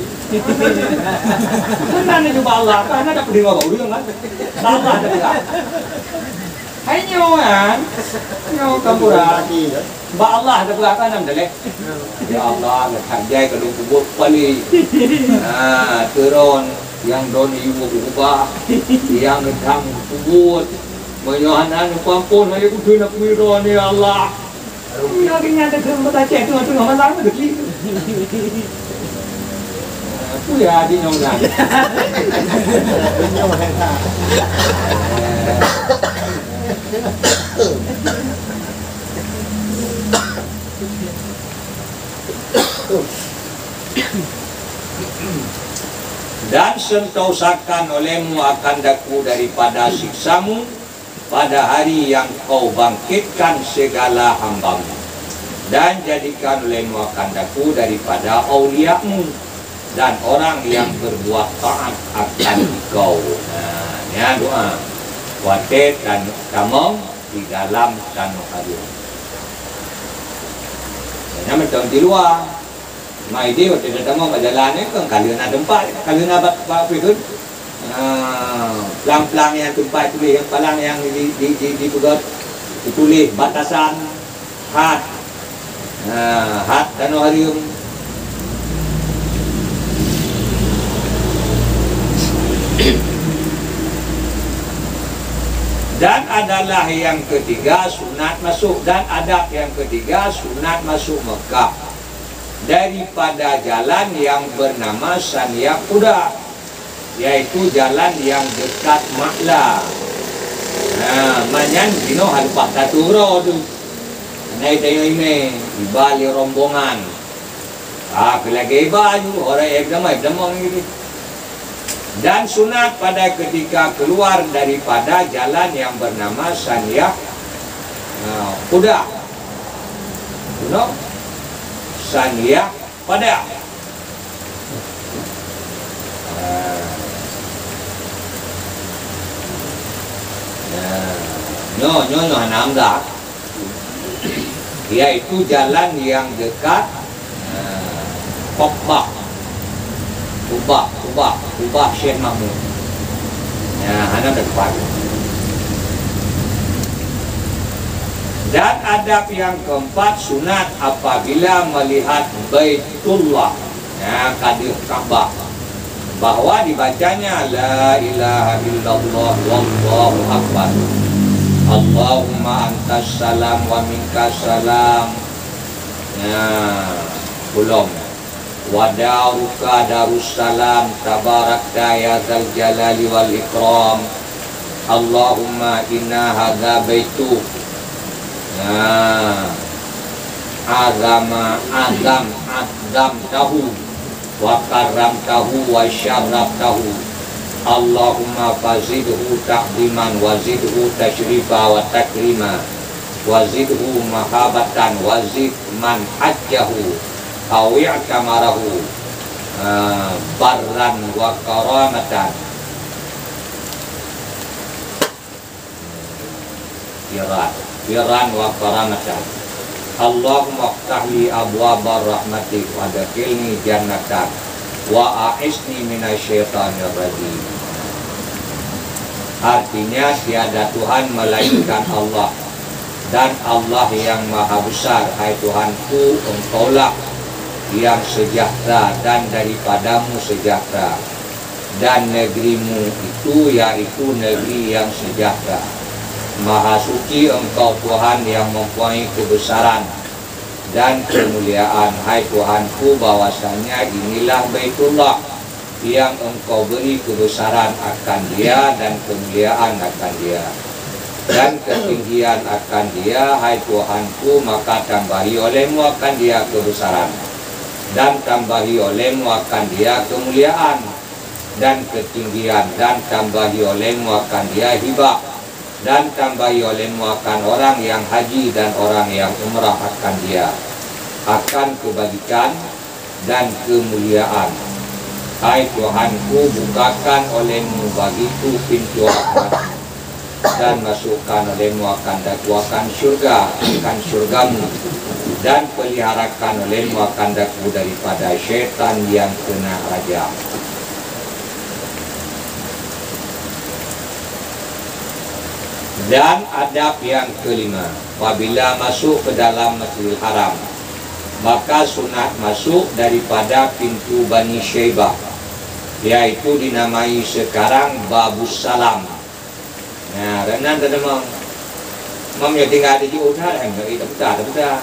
mana juga Allah kan ada pedih apa udah kan Allah dah hai nyoan nyo kampuran ba Allah dah berapa nam dah leh ya Allah berkajai kalau kubur balik turun yang doni ibu ubah yang ngedang kubur menyohanan pampun hari kudu nak miron ya Allah ya dengan ada kerana cek tu tu nama lama tu tu ya di nyonan dan sentosakan olehmu akan daku daripada siksamu pada hari yang kau bangkitkan segala hambamu dan jadikan olehmu akan daku daripada auliamu dan orang yang berbuat taat akan kau. Ini doa watet dan kamu di dalam tanah hadir. Ini macam di luar mai dia waktu datang mau berjalan ni kan kalau nak tempat kalau nak apa itu pelang-pelang yang tempat tulis yang palang yang di pegat ditulis batasan had tanaharium dan adalah yang ketiga sunat masuk dan adab yang ketiga sunat masuk Mekah daripada jalan yang bernama Saniya Kuda, yaitu jalan yang dekat Makla. Manyan dino halpak taturo tu. Naik tayo ini di bali rombongan. Kelagi baju orang ekdam gitu. Dan sunat pada ketika keluar daripada jalan yang bernama Saniya Kuda. Saniya pada nyo hanamda yaitu jalan yang dekat Kubah Syekh Mahmud. Hanam dekat. Dan adab yang keempat sunat apabila melihat Baitullah kadir Ka'bah bahwa dibacanya la ilaha illallah wallahu akbar Allahumma antas salam wa minkas salam belum wa daruka darussalam tabarakta ya zal jalali wal ikram Allahumma inna hadza baitu azam tahu wa karam tahu wa syarab tahu Allahumma fazidhu ta'ziman wa zidhu tashrifa wa takrima wa zidhu mahabatan wa zid man hajjahu awi'tamarahu barran wa karamatan Firan wa karamatan Allahumma ftahli abwaba rahmatik wa dakilni jannatan wa a'isni minasyaitanir rajim. Artinya tiada Tuhan melainkan Allah Dan Allah yang maha besar, hai Tuhanku, Engkaulah yang sejahtera dan daripadamu sejahtera, dan negerimu itu yaitu negeri yang sejahtera. Maha suci Engkau Tuhan yang mempunyai kebesaran dan kemuliaan, hai Tuhanku, bahwasanya inilah Baitullah yang Engkau beri kebesaran akan dia dan kemuliaan akan dia dan ketinggian akan dia, hai Tuhanku, maka tambahi olehmu akan dia kebesaran dan tambahi olehmu akan dia kemuliaan dan ketinggian, dan tambahi olehmu akan dia hibah, dan tambahi olehmu akan orang yang haji dan orang yang umrah akan dia, akan kebajikan dan kemuliaan. Hai Tuhanku, bukakan olehmu bagiku pintu rahmat, dan masukkan olehmu akan dakwakan surga, akan surgamu, dan peliharakan olehmu akan daku daripada syaitan yang kena rajam. Dan adab yang kelima, apabila masuk ke dalam Masjidil Haram, maka sunat masuk daripada pintu Bani Syaibah, yaitu dinamai sekarang Babus Salam. Nah, renan tadamang mamnya tinggal di utara, enggak tak kakak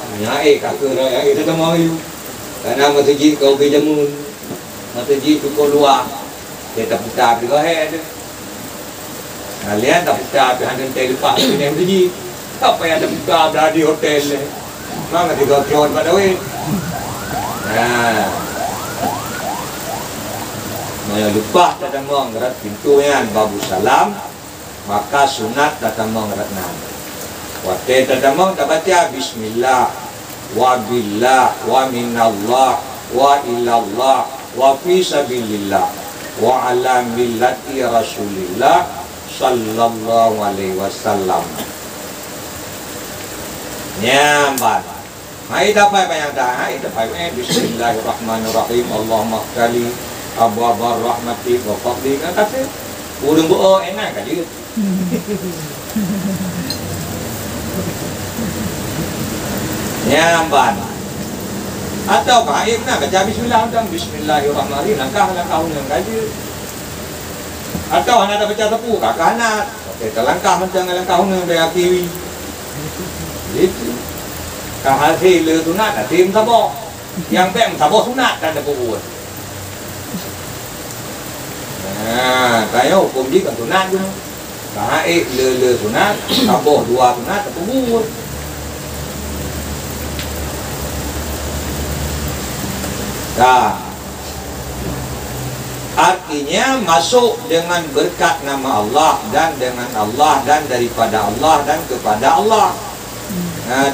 raya itu tadamang you. Karena masjid kau bejamun, masjid tu kau luar, dia tak juga ada. Kalian tak buka pihak hotel lepas sini pergi. Apa yang tak buka berada di hotel ni? Mana tiga kion pada weh. Nah, mana lupa datang mengerat pintunya Babu Salam, maka sunat datang mengerat nan. Waktu datang meng tak baca Bismillah, wa billah, wa minallah, wa illallah, wa fi sabilillah, wa ala millati Rasulillah sallallahu alaihi wasallam. Nyambat. Mai dapat banyak dah. Hai dapat Bismillahirrahmanirrahim. Allahumma khali abwabar rahmati wa fadli. Kan kata urang bo enak kan dia. Nyambat. Atau baik nak baca bismillah dan bismillahirrahmanirrahim. Langkah-langkah yang kaji. Atau anak dah baca tepu, kakak anak. Kita langkah macam langkah huna dari kiwi. Itu. Kahasi le sunat, tim sabok. Yang pem sabok sunat dan ada buat. Nah, kayo hukum dia kan sunat tu. Kahai le sunat, sabok dua sunat ada buat. Dah. Artinya masuk dengan berkat nama Allah dan dengan Allah dan daripada Allah dan kepada Allah,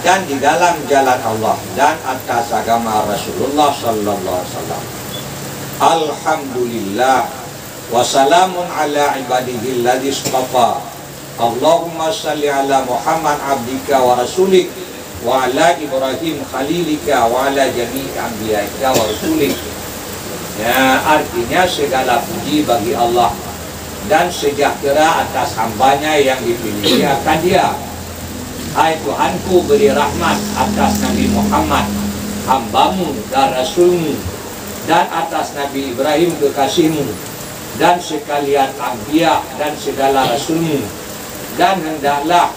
dan di dalam jalan Allah dan atas agama Rasulullah sallallahu alaihi wasallam. Alhamdulillah wa salamun ala ibadihi alladzi istafa. Allahumma salli ala Muhammad abdika wa rasulik wa ala Ibrahim khalilika wa ala jami'i anbiya'ika wa rasulik. Ya, artinya segala puji bagi Allah dan sejahtera atas hambanya yang dipilih akan dia. Hai Tuhanku, beri rahmat atas Nabi Muhammad hambamu dan rasulmu, dan atas Nabi Ibrahim kekasihmu, dan sekalian anbiya dan segala rasulmu, dan hendaklah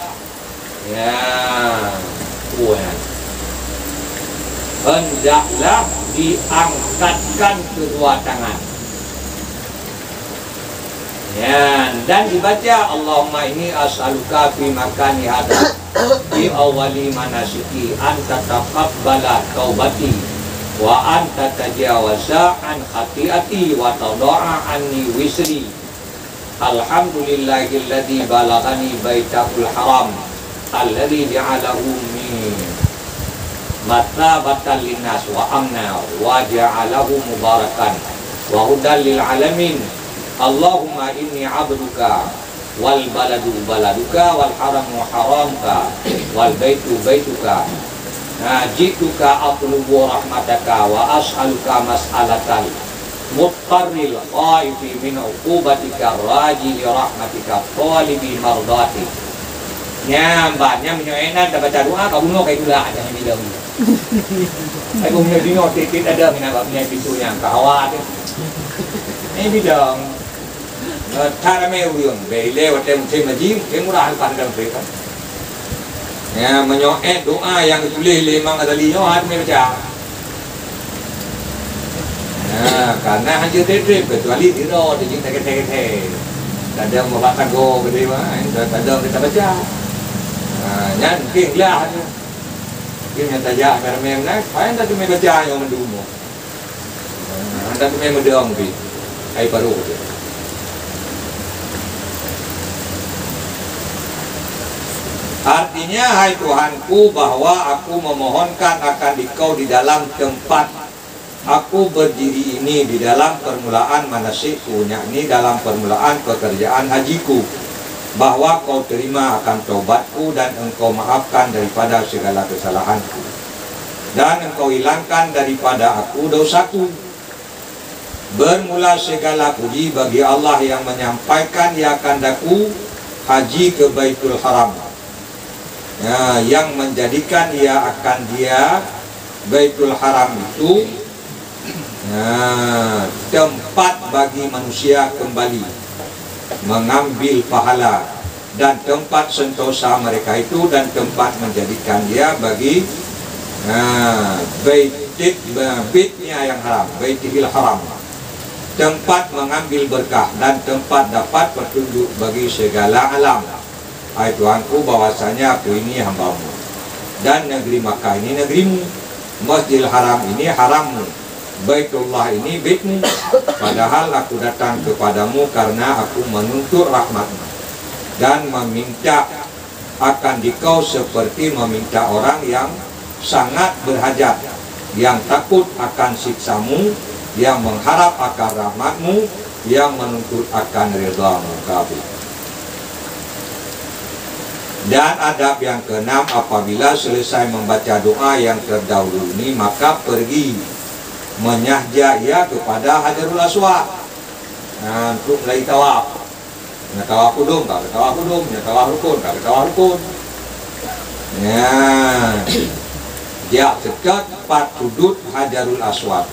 hendaklah diangkatkan kedua tangan. Ya, dan dibaca Allahumma inni as'aluka fi makani hadha fi awwali manasiki anta taqabbala taubati wa anta tajawaza an khati'ati wa tada'a anni wisri. Alhamdulillahilladzi balagani baitahul haram alladzi ja'alahu min mathabatan linnas wa amna wa ja'alahu mubarakan wa hudan lil alamin. Allahumma inni abduka wal baladu baladuka wal haramu haramka wal baitu baituka. Jituka atlubu rahmataka wa as'aluka mas'alatal muqarril khaifi min uqubatika raji li rahmatika talibi mardati. Nyambatnya menyoenan tak baca doa kau bunuh kayak gula jangan bilang. Aku punya dino titit ada minat punya pisunya kawat. Ini bidang. Cara mewuang, beli waktu musim haji, murah pandang mereka. Ya menyoet doa yang ditulis lemang ada liyo hat baca. Nah, karena hanya trip kecuali tiro di jing teke. Kadang mau baca go gede mah, kadang kita baca. Nyan king lah tu. King yang tajak mermem nak, paling tak cuma baca yang mendumo. Anda tu memang menduang bi, ai paru. Artinya, hai Tuhanku, bahwa aku memohonkan akan Dikau di dalam tempat aku berdiri ini, di dalam permulaan manasikku, yakni dalam permulaan pekerjaan hajiku, bahwa Kau terima akan taubatku dan Engkau maafkan daripada segala kesalahanku, dan Engkau hilangkan daripada aku dosaku. Bermula segala puji bagi Allah yang menyampaikan ia kandaku haji ke Baitul Haram, yang menjadikan ia akan dia Baitul Haram itu tempat bagi manusia kembali mengambil pahala, dan tempat sentosa mereka itu, dan tempat menjadikan dia bagi baitnya yang haram, Baitul Haram, tempat mengambil berkah dan tempat dapat petunjuk bagi segala alam. Hai Tuhanku, bahwasanya aku ini hambamu, dan negeri Makkah ini negerimu, Masjidil Haram ini harammu, Baitullah ini baitmu. Padahal aku datang kepadamu karena aku menuntut rahmatmu dan meminta akan Dikau seperti meminta orang yang sangat berhajat, yang takut akan siksamu, yang mengharap akan rahmatmu, yang menuntut akan ridhamu. Dan adab yang keenam, apabila selesai membaca doa yang terdahulu ini, maka pergi menyahja ia kepada Hajarul Aswad untuk mulai tawaf. Nak tawaf kudung, tak tawaf kudung, nak tawaf rukun, tak tawaf rukun. Dia dekat 4 sudut Hajarul Aswad.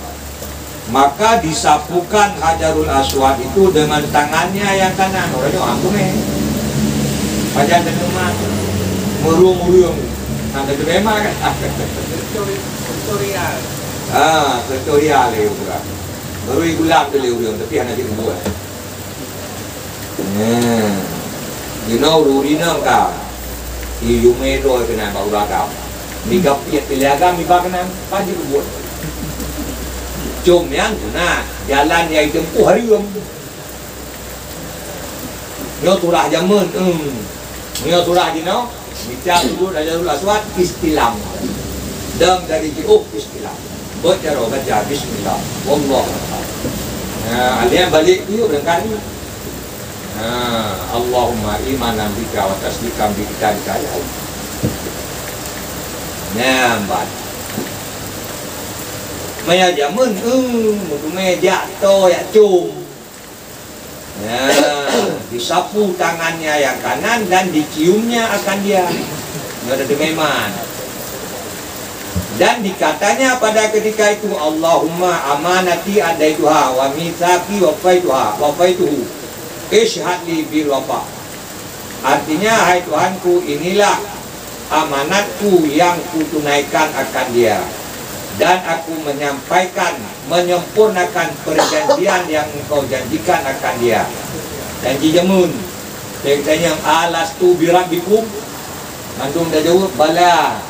Maka disapukan Hajarul Aswad itu dengan tangannya yang kanan. Orangnya ampun Pajan dan rumah murung-murung. Ada memang kan? Tutorial. Tutorial le juga. Baru gulam tu le tapi hanya dibuat. You know rurina ka. Iu medo kena baru kau. Migap piat pilihaga mi bakanan pagi buat. Jom yang guna jalan yang tempuh hari Nyo turah jamun, nyo turah dino, bicara dulu Hajarul Aswad istilam. Dam dari jiuh istilam. Baca bismillah. Wallah. Alian balik tu berangkat. Allahumma imanan bika wa tasdiqan bi kitabika ya Allah. Nambat. Maya jamun, mutu meja to ya cum. Disapu tangannya yang kanan dan diciumnya akan dia. Ada dememan. Dan dikatanya pada ketika itu, Allahumma amanati adaituha wa mitsaqi wa faituhu ishhad li bil wafa. Artinya, hai Tuhanku, inilah amanatku yang kutunaikan akan dia, dan aku menyampaikan, menyempurnakan perjanjian yang engkau janjikan akan dia. Janji jamun. Saya tanya, alastu birabbikum? Mantung dah jawab, bala.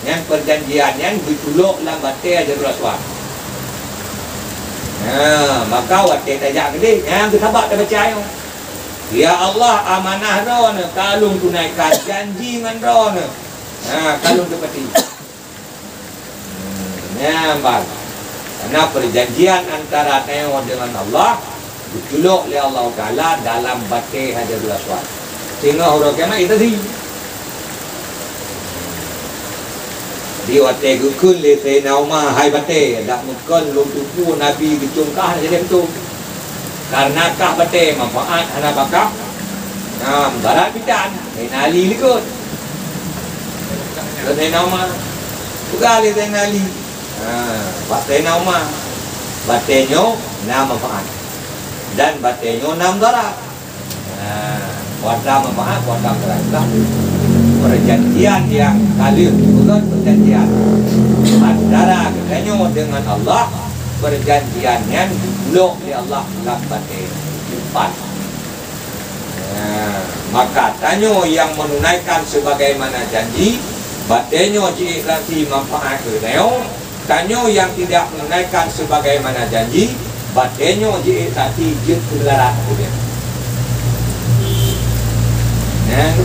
Yang perjanjian yang dituluk dalam batai Hajarul Aswad. Maka watai tajak gede, yang bersahabat dah baca yang. Ya Allah, amanah ron, kalung tunaikan, janji dengan ron. Kalung tepati. Nampak. Karena perjanjian antara Neo dengan Allah dituluk oleh Allah Ta'ala dalam batai Hajarul Aswad. Sehingga huruf kiamat itu sih. Di watai gukun le Sayyidina Umar hai batai dak mukun lum tupu Nabi dicungkah jadi betul. Karena kah batai manfaat hana bakah. Barat bidan, Ali likut. Tena Umar. Pegali Tena Ali. Tena Umar. Batenyo na manfaat. Dan batenyo na mudarat. Kuasa manfaat, kuasa mudarat. Perjanjian yang kali bukan perjanjian antara katanya dengan Allah, perjanjiannya belum di Allah lakukan empat. Maka tanyo yang menunaikan sebagaimana janji, batenyo diikhlaskan manfaat kedeo. Tanyo yang tidak menunaikan sebagaimana janji, batenyo diikhlaskan jet kelarat kemudian.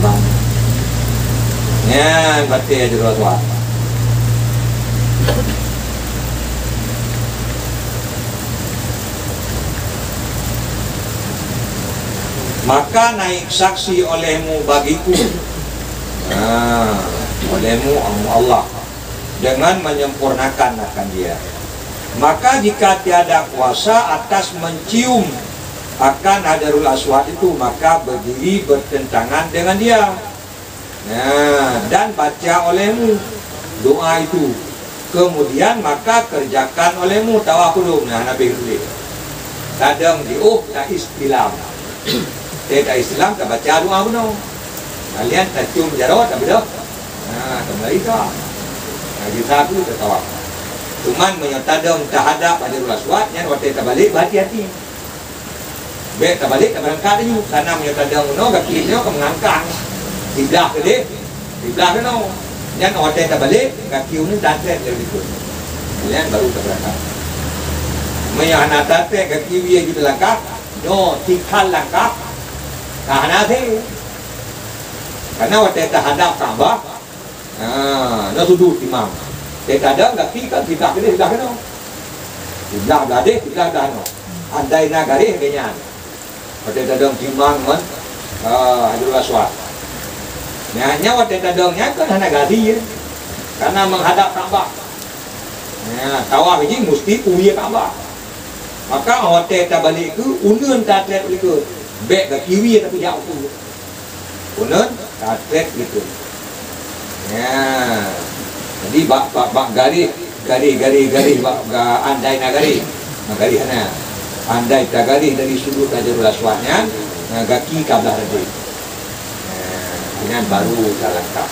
Bang. Batin aja Rasulullah. Maka naik saksi olehmu bagiku, olehmu Allah, dengan menyempurnakan akan dia. Maka jika tiada kuasa atas mencium akan Hajarul Aswad itu, maka berdiri bertentangan dengan dia. Dan baca olehmu doa itu, kemudian maka kerjakan olehmu tawaf dulu. Nabi tulis kadang tak istilam. Tak istilam tak baca doa pun. Kalian tak cium jarot tak bedak. Kembali tak. Di satu tak tawaf. Cuman menyatadam terhadap Hajarul Aswad yang waktu tak balik berhati-hati. Baik tak balik tak berangkat dulu karena menyatadam kakinya mengangkang. Sebelah ke dia, sebelah ke no. Yang orang tak balik, kaki ini tatet dari itu. Kalian baru terberangkat. Yang anak tatet kaki dia gitu langkah, no tikal langkah, kahana sih. Karena orang tak hadap Kaabah, no sudut imam. Tak ada kaki kan sebelah ke dia, sebelah ke no. Sebelah gade, sebelah dah no. Andai nagari kayaknya. Orang tak ada imam kan, Hajarul Aswad. Nyawa tendangnya kan hanya gadi ya. Karena menghadap Kaabah. Tawaf ini mesti uya Kaabah. Maka hotel tak balik ke unun tatlet itu. Baik ke kiri tapi jauh tu. Unun tatlet itu. Jadi bak garis andai nagari. Nagari hana. Andai tagari dari sudut Hajarul Aswadnya, gaki kablah tadi. Dengan baru dah lengkap.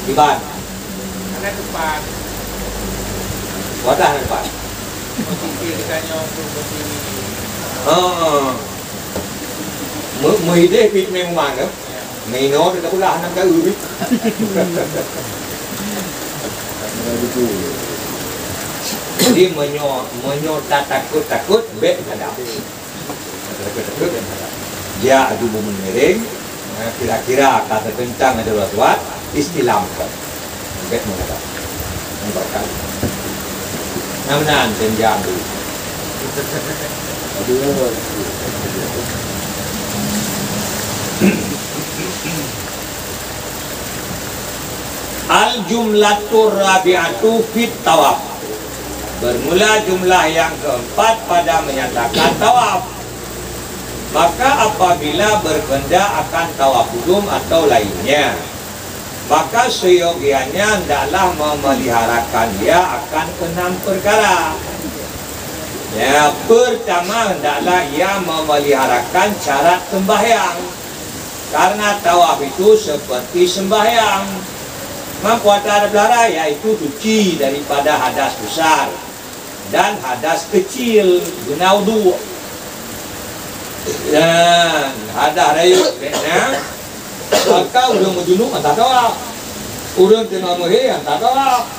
Iban. Ada depan. Wadah depan. Posisi dekatnya posisi. Muhide pit memang ke? Mino tak pula anak kau ni. Jadi menyo tak takut bet hadap. Takut dia adu bumereng. Kira-kira kata tentang ada Rasulullah istilamkan. Bet menghadap. Membaca. Namnan tenjam dulu. Al-jumlatur rabi'atu fit tawaf. Bermula jumlah yang keempat pada menyatakan tawaf. Maka apabila berkendak akan tawaf kudum atau lainnya, maka seyogianya hendaklah memeliharakan dia akan 6 perkara. Ya, pertama hendaklah ia memeliharakan syarat sembahyang. Karena tawaf itu seperti sembahyang. Mengkuatan belara yaitu suci daripada hadas besar dan hadas kecil guna wudu. Dan hadas rayuk maka urang junub tak tawaf. Urang tengah muhe tak tawaf.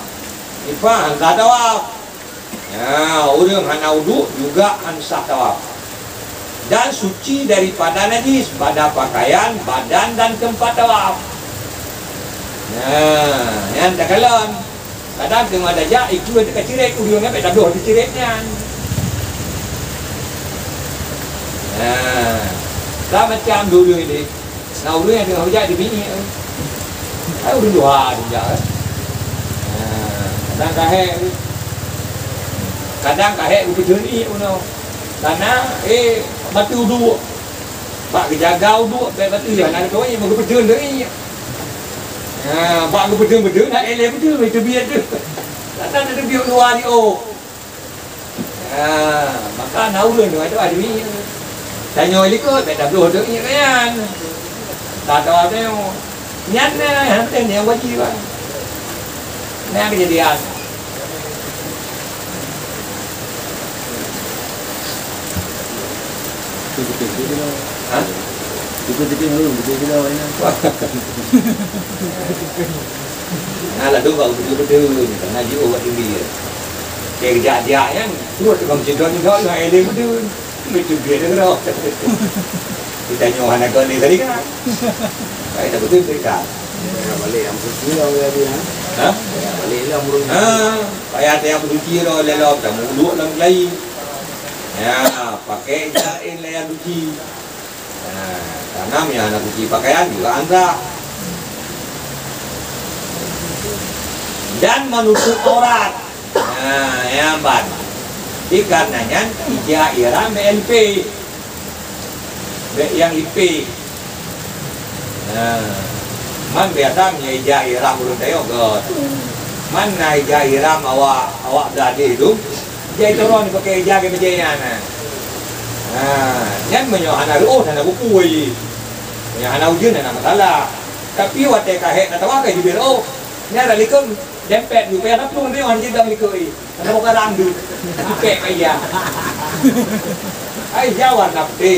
Ifah tak tawaf. Urang hana wudu juga hansah tawaf. Dan suci daripada najis pada pakaian, badan dan tempat tawaf. Yang tak kalah. Kadang tengah dajak itu ada kecirik, ujungnya tak ada di ciriknya. Tak macam dulu ini. Nah, dulu yang tengah hujat di bini. Aku dulu hujat. Kadang kahek. Kadang kahek aku jeni, Karena batu dua. Pak kejagau dua batu ya nak tu yang mau berjun dari. Pak berjun nak eleh berjun itu biar tu. Tak ada biar luar ni maka naulun tu ada ni. Tanya ikut tak dulu tu kan. Tak tahu apa yang nyatnya hantar yang wajib lah. Nah kejadian. Hah? Tipe-tipe dulu, tipe-tipe dulu ini. Nah lah tu kau betul-betul ngaji orang tinggi. Kerja dia yang suruh tukang cendol lah eleh betul. Betul dia dengar. Kita nyohan akan ni tadi kan. Baik tak betul cerita. Balik yang suci lah dia. Hah? Balik lah murung. Payah dia suci lah lelop dah mulut lang lain. Ya, pakai jain lah yang suci. Tanamnya anak suci pakaian juga anda. Dan menutup aurat. Ya ban. Dikarenanya ija ira MLP. Yang IP. Man biasanya ija ira belum tahu god. Man ija ira awak berada itu. Jai turun pakai ija ke berjaya na. Yang menyohana hana buku lagi. Menyohana ujian hana masalah. Tapi waktu kahek nak tahu ke di biro. Ni ada likum dempetอยู่ไปรับลุงได้วันที่ดังนี่เคยแล้วก็รังดูแกะไปยาไอ้ยาวันนับตี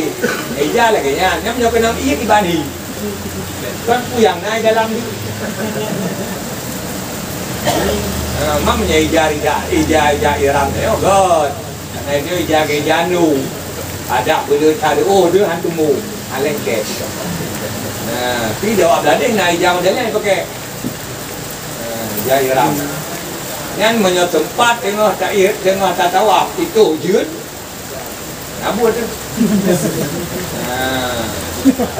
ไอ้ยาอะไรกันเนี่ยน้ำยาเป็นน้ำอีกที่บ้านนี่kan puyang naik dalam ni mam nya ija iram ni oh god này dia ija ke janu ada boleh cari dia hantu mu aleng ke pi jawab dah deh naik jam dia ni pakai Jairam. Yang menyot tempat tengah tak tawaf itu jud. Nabut tu.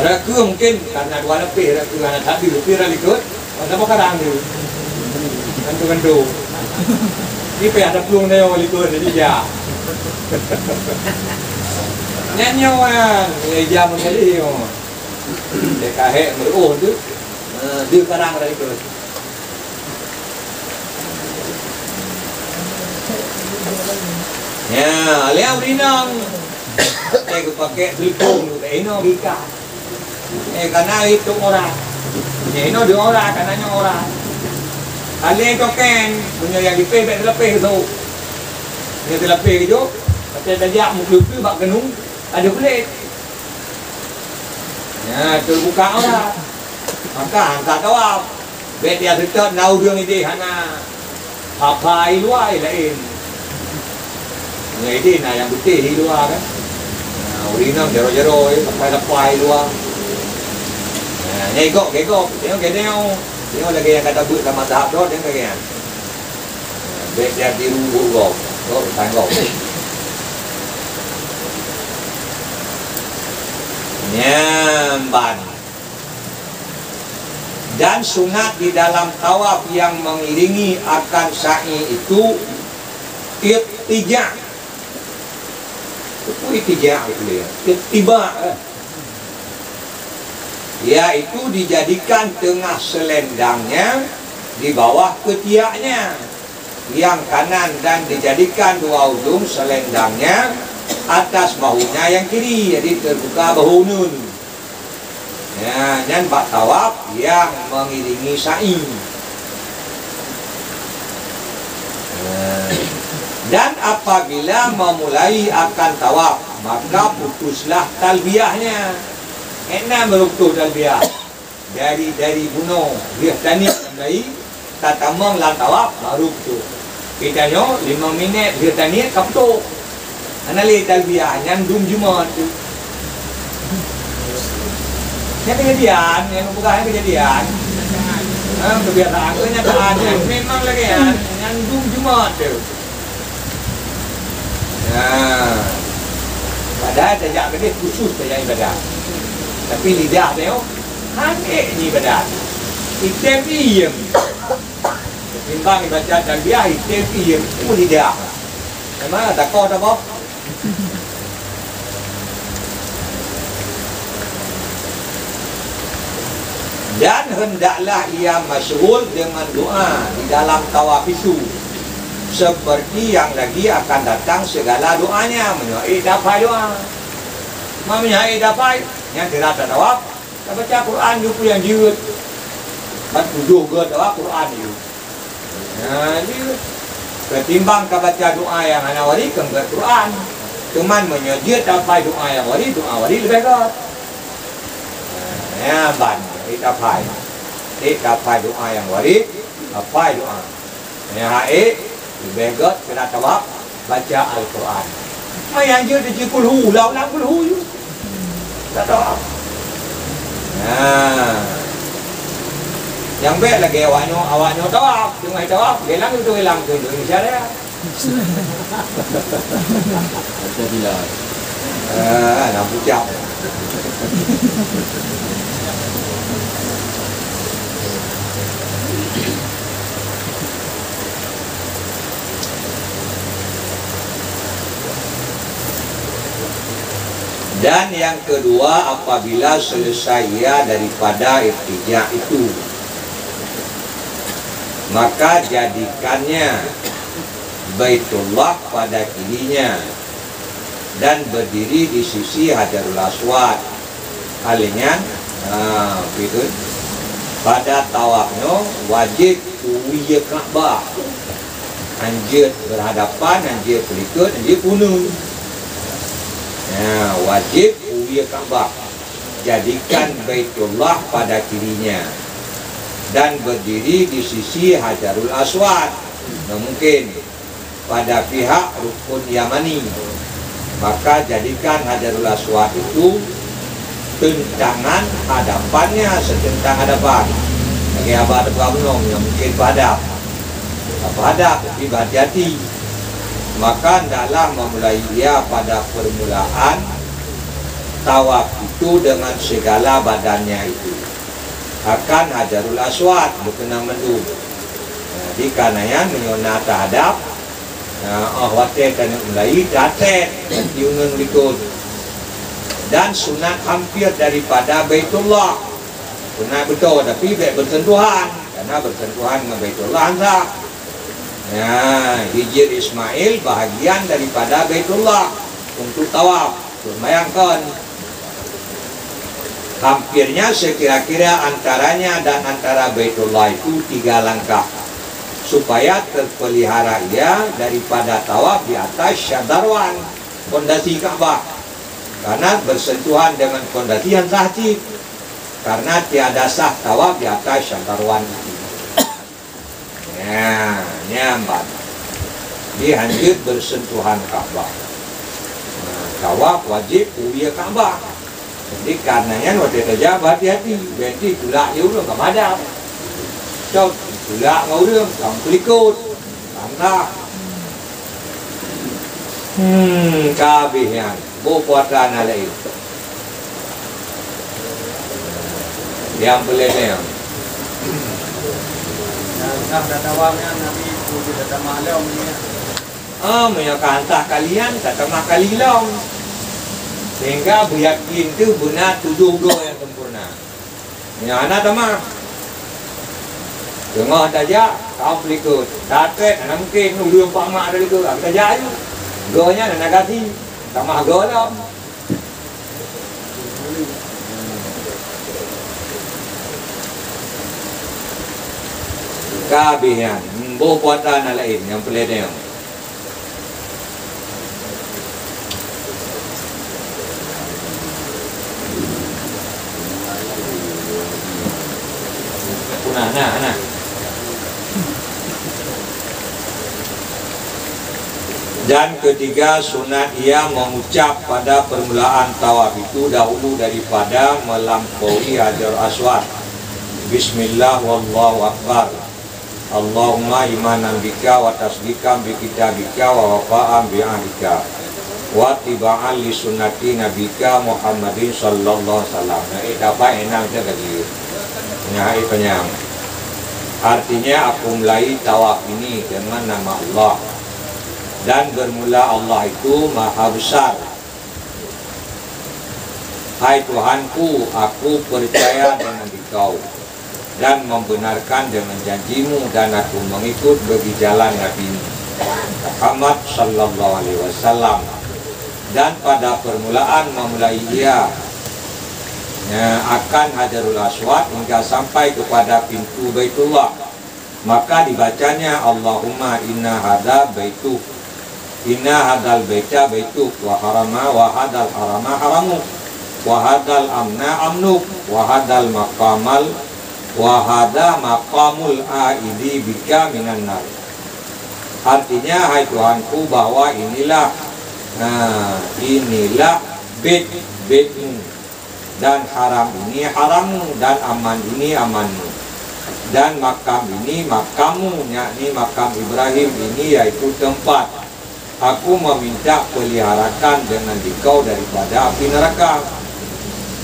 Raku mungkin karena dua lebih raku karena tadi lebih ikut. Mana kadang tu. Kantu. Ni pe ada pelung dia ikut jadi dia. Nyanyo kan, jam menjadi yo. Dekahe meruh tu. Dia kadang ada ikut. Ya, lihat rinang. Aku pakai telefon, ini bika. Karena itu orang. Ini dua orang, karenanya orang. Kalian token punya yang dipay, bet lepeh tu. Yang lepeh itu, kata dajak muklupi bak kenung, ada kulit. Ya, terbuka orang. Maka angkat awak. Bet dia tetap nau dia ni hana. Papai luar lain. Ini nah yang putih di luar kan. Urinam jero-jero papai luar. Negok, tengok lagi yang kata buat sama tahap tu tengok lagi kan. Bet dia biru gok. Tangkap. Nyamban. Dan sunat di dalam tawaf yang mengiringi akan sa'i itu ittija. Itu ittija itu ya. Ittiba. Yaitu dijadikan tengah selendangnya di bawah ketiaknya yang kanan dan dijadikan dua ujung selendangnya atas bahunya yang kiri, jadi terbuka bahu nun. Ya, dan bak tawaf yang mengiringi sa'i. Dan apabila memulai akan tawaf, maka putuslah talbiyahnya. Enak merukuh talbiyah dari gunung dia tani dari tatamang lang tawaf baru tu. Kita nyo 5 minit dia tani kapto. Anali talbiyah nyandung Jumat tu. Yang kejadian, yang bukan kejadian. Kebiasaan kenyataannya memang lagi nyandung Jumat tu. Nah, padahal sejak kedai khusus saja ibadah. Tapi lidah dia, hanik ni ibadah. Item iem. Ketimbang ibadah dan dia item iem, itu lidah. Memang tak kau tak kau. Dan hendaklah ia masyhur dengan doa di dalam tawaf itu, seperti yang lagi akan datang segala doanya. Menyai dapat doa, menyai dapat yang kena tawaf, kita baca Quran juga yang jiut, tujuh ke tawaf Quran itu. Nah, jiut. Ketimbang kita baca doa yang ana wari ke Quran, cuman menyajit dapat doa yang wari, doa wari lebih baik. Ya, ban. Kita dapat doa yang wari, apa doa? Yang lebih baik kena tawaf baca Al-Quran. Yang dia dicikul hu, lau kulhu you. Tak tawaf. Nah, yang baik lagi awaknya tawaf, cuma tawaf, hilang itu hilang ke Indonesia dia. Ada bila. Nak pucat. Dan yang kedua, apabila selesai ia daripada irtija itu, maka jadikannya Baitullah pada kirinya dan berdiri di sisi Hajarul Aswad. Halnya pada tawafnya wajib uwi Ka'bah, anjir berhadapan, anjir pelikut, anjir punung. Wajib uwi Ka'bah, jadikan Baitullah pada kirinya dan berdiri di sisi Hajarul Aswad. Mungkin pada pihak rukun Yamani, maka jadikan Hajarul Aswad itu tentangan hadapannya, setentang hadapan. Bagi abah ada problem yang mungkin padap, tapi berhati-hati. Maka hendaklah memulai ia pada permulaan tawaf itu dengan segala badannya itu akan Hajarul Aswad berkenang mendu. Jadi kananya menyona terhadap watet dan mulai datet tiungan berikut. Dan sunat hampir daripada Baitullah, sunat betul tapi bersentuhan, karena bersentuhan dengan Baitullah sah. Hijir Ismail bahagian daripada Baitullah untuk tawaf. Bayangkan hampirnya sekira-kira antaranya dan antara Baitullah itu 3 langkah, supaya terpelihara ia daripada tawaf di atas syadarwan, fondasi Ka'bah, karena bersentuhan dengan fondasi yang sahih, karena tiada sah tawaf di atas syadarwan itu. Nyambat dihanjut bersentuhan Ka'bah. Tawaf wajib uwi Ka'bah. Jadi karenanya waktu kerja hati-hati. Berarti tulak je udah tak madam. So tulak ngau dia, kamu pelikut. Tangkap. Kabihnya buatan lain. Yang pelendang. Nah, dah awalnya Nabi itu datang malam ni. Menyokantah kalian kata kalilang, sehingga beryakin tu benar 7 doa yang sempurna. Yang anak tamah tengah saja kau pelikut dapat anak mungkin ulu empat mak dari tu kita jaya doanya nak kasih tamah golam. Kabihan buatan lain yang peledeng. Nah. Dan ketiga, sunat ia mengucap pada permulaan tawaf itu dahulu daripada melampaui Hajar Aswad, Bismillah wallahu akbar, Allahumma imanan bika wa tasdiqan bi kitabika wa wafa'an bi ahdika wa tiba'an li sunnati nabika Muhammadin sallallahu alaihi wasallam. Dapat enak je lagi. Nyai penyang. Artinya aku mulai tawaf ini dengan nama Allah, dan bermula Allah itu maha besar. Hai Tuhanku, aku percaya dengan Engkau. dan membenarkan dengan janjimu, dan aku mengikut bagi jalan Nabi Muhammad sallallahu alaihi wasallam. Dan pada permulaan memulai ia akan Hajarul Aswad hingga sampai kepada pintu Baitullah, maka dibacanya Allahumma inna hada baituk, inna hadal baita baituk, wa harama wa hadal harama haramuk, wa hadal amna amnuk, wa hadal maqamal wa hada maqamul aidi bika minan nar. Artinya, hai Tuhanku, bahwa inilah bait-baitmu, dan haram ini harammu, dan aman ini amanmu, dan makam ini makammu, yakni makam Ibrahim ini, yaitu tempat aku meminta peliharakan dengan dikau daripada api neraka.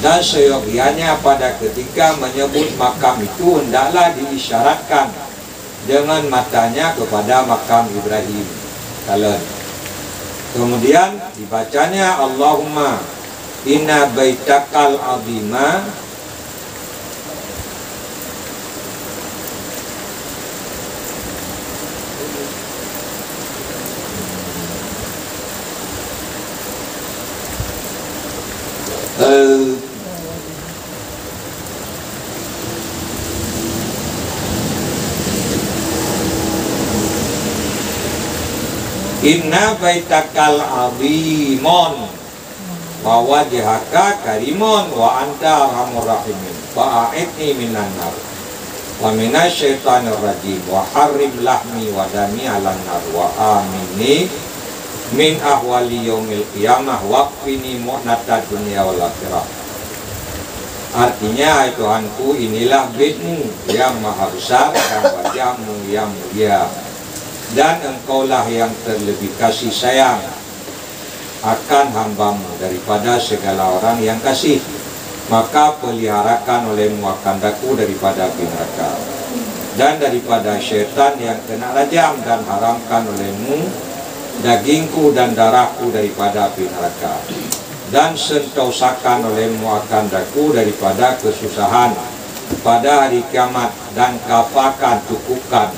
Dan seyogianya pada ketika menyebut makam itu hendaklah diisyaratkan dengan matanya kepada makam Ibrahim. Kemudian dibacanya Allahumma inna baitakal azima inna baitakal azimon wa wajhaka karimon wa anta arhamur rahimin fa'aidni minan nar wa minasyaitonir rajim wa harrim lahmi wa dami 'alan nar wa aminni min ahwali yaumil qiyamah waqfini mu'natad dunya wal akhirah. Artinya, hai Tuhanku, inilah baitmu yang maha besar dan wajahmu yang mulia, dan engkaulah yang terlebih kasih sayang akan hambamu daripada segala orang yang kasih, maka peliharakan olehmu akan daku daripada api neraka, dan daripada syaitan yang kena rajam, dan haramkan olehmu dagingku dan darahku daripada api neraka, dan sentausakan olehmu akan daku daripada kesusahan pada hari kiamat, dan kafakan cukupkan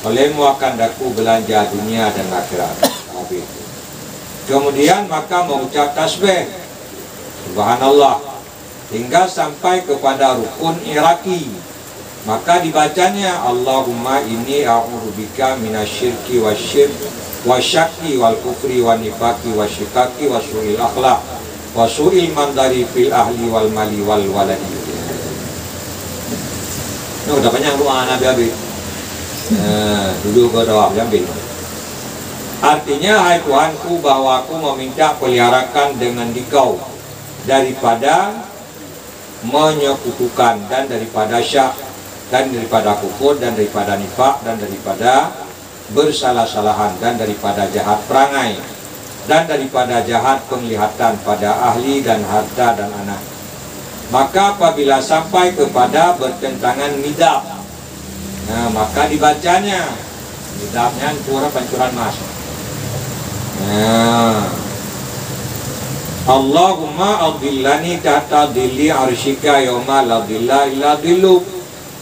olehmu akan daku belanja dunia dan akhirat. Kemudian maka mengucap tasbih subhanallah hingga sampai kepada rukun iraki, maka dibacanya Allahumma inni a'udzubika minasyirki wasyirk wasyaki wal kufri wan nifaqi wasyikaki wasu'il akhlaq wasu'il mandari fil ahli wal mali wal waladi. Ini udah banyak doa Nabi Abi. Dulu berdoa ambil. Artinya, hai Tuhanku, bahwa aku meminta peliharakan dengan dikau daripada menyekutukan, dan daripada syak, dan daripada kufur, dan daripada nifak, dan daripada bersalah-salahan, dan daripada jahat perangai, dan daripada jahat penglihatan pada ahli dan harta dan anak. Maka apabila sampai kepada bertentangan midab, maka dibacanya midabnya kurang pancuran mas. Allahumma adillani tahta dilli arsyika yawma la dilla illa dilluk.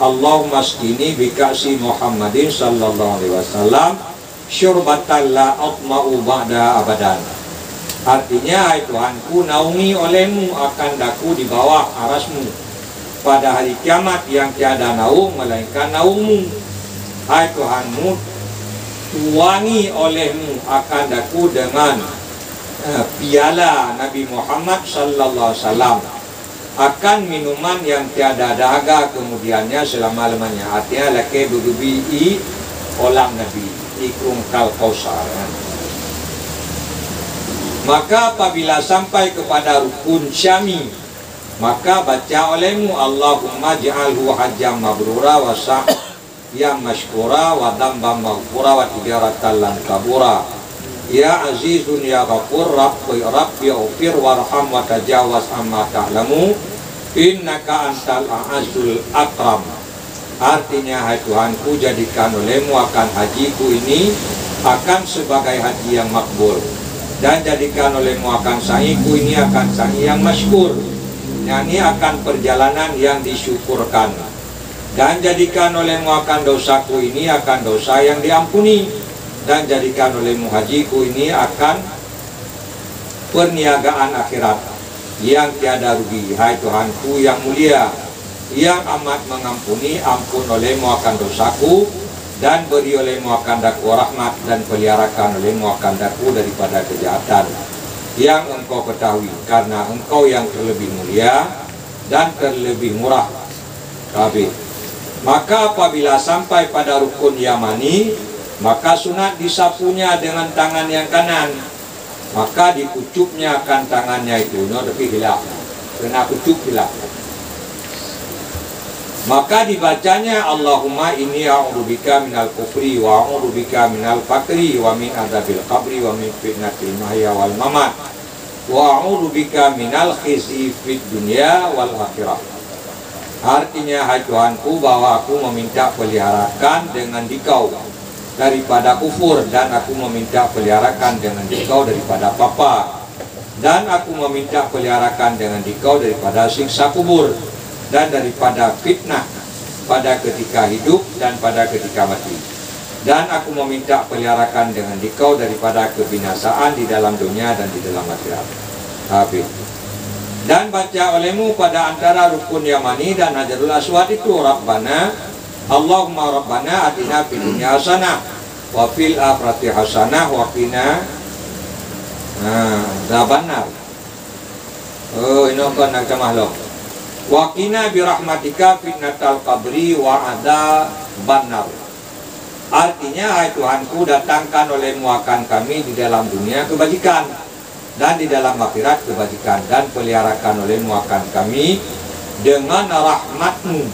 Allahumma askini bikasi Muhammadin sallallahu alaihi wasallam syurbatan la atma'u ba'da abadan. Artinya, hai Tuhanku, naungi olehmu akan daku di bawah arasmu pada hari kiamat yang tiada naung melainkan naungmu. Hai Tuhanmu, tuangi olehmu akan daku dengan piala Nabi Muhammad sallallahu alaihi wasallam akan minuman yang tiada dahaga kemudiannya selama-lamanya. Artinya laki berdubi olam Nabi ikrum kal kausar. Maka apabila sampai kepada rukun syami, maka baca olehmu Allahumma ja'alhu hajjam mabrura wa sa'yam mashkura wa dambam maghfura wa tijaratan lan kabura. Ya azizun ya ghafur rabbi ufir warham wa tajawaz amma ta'lamu innaka antal a'azul akram. Artinya, hai Tuhanku, jadikan olehmu akan hajiku ini akan sebagai haji yang makbul, dan jadikan olehmu akan sa'iku ini akan sa'i yang masykur, yakni akan perjalanan yang disyukurkan. Dan jadikan olehmu akan dosaku ini akan dosa yang diampuni, dan jadikan olehmu hajiku ini akan perniagaan akhirat yang tiada rugi. Hai Tuhanku yang mulia, yang amat mengampuni, ampun olehmu akan dosaku, dan beri olehmu akan daku rahmat, dan peliharakan olehmu akan daku daripada kejahatan yang engkau ketahui, karena engkau yang terlebih mulia dan terlebih murah. Habis. Maka apabila sampai pada rukun Yamani, maka sunat disapunya dengan tangan yang kanan, maka dikucupnya akan tangannya itu, tapi hilaf, kena kucup hilaf. Maka dibacanya Allahumma inni a'udzubika minal kufri wa a'udzubika minal fakri wa min adzabil qabri wa min fitnatil mahya wal mamat wa a'udzubika minal khizyi fid dunya wal akhirah. Artinya, hai Tuhanku, bahwa aku meminta peliharakan dengan Dikau daripada kufur, dan aku meminta peliharakan dengan Dikau daripada papa, dan aku meminta peliharakan dengan Dikau daripada siksa kubur, dan daripada fitnah pada ketika hidup dan pada ketika mati. Dan aku meminta peliharakan dengan Dikau daripada kebinasaan di dalam dunia dan di dalam akhirat. Habis. Dan baca olehmu pada antara rukun Yamani dan Hajarul Aswad itu, Rabbana, Allahumma Rabbana atina fid dunya hasanah wa fil akhirati hasanah wa qina adzabannar. Oh, ini kan nak mahlo. Wa qina bi rahmatika fitnatal qabri wa adzabannar. Artinya, hai Tuhanku, datangkan olehmu akan kami di dalam dunia kebajikan, dan di dalam akhirat kebajikan, dan peliharakan olehmu akan kami dengan rahmatmu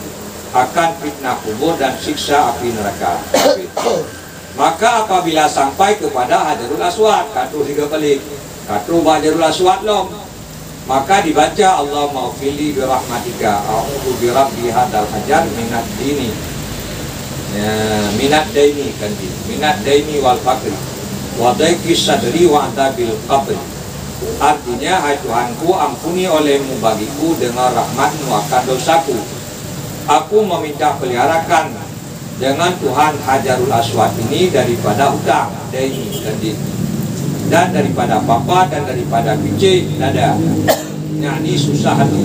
akan fitnah kubur dan siksa api neraka. Maka apabila sampai kepada Hajarul Aswad, katu 3 kali, katu Hajarul Aswad lom, maka dibaca Allahumma ufili bi rahmatika a'udzu bi rabbi hadal hajar minad dini, minad daini kan di minad daini wal fakri wa daiki sadri wa adabil qabri. Artinya, hai Tuhanku, ampuni olehmu bagiku dengan rahmatmu akan dosaku. Aku meminta peliharakan dengan Tuhan Hajarul Aswad ini daripada hutang, daini, dan daripada papa, dan daripada biji dada, yakni susah hati,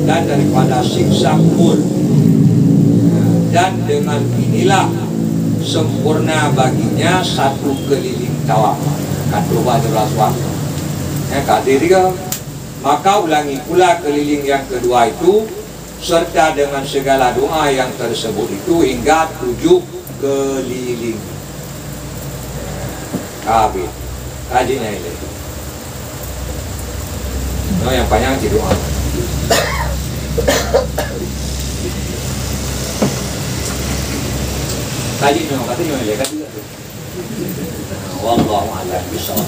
dan daripada siksa kubur. Dan dengan inilah sempurna baginya 1 keliling tawaf. Kata Hajarul Aswad. Ketiga, maka ulangi pula keliling yang kedua itu serta dengan segala doa yang tersebut itu hingga 7 keliling. Habis. Kajinya ini. No, yang panjang di doa. Kajinya, katanya ini. Wallahu a'lam bishawab.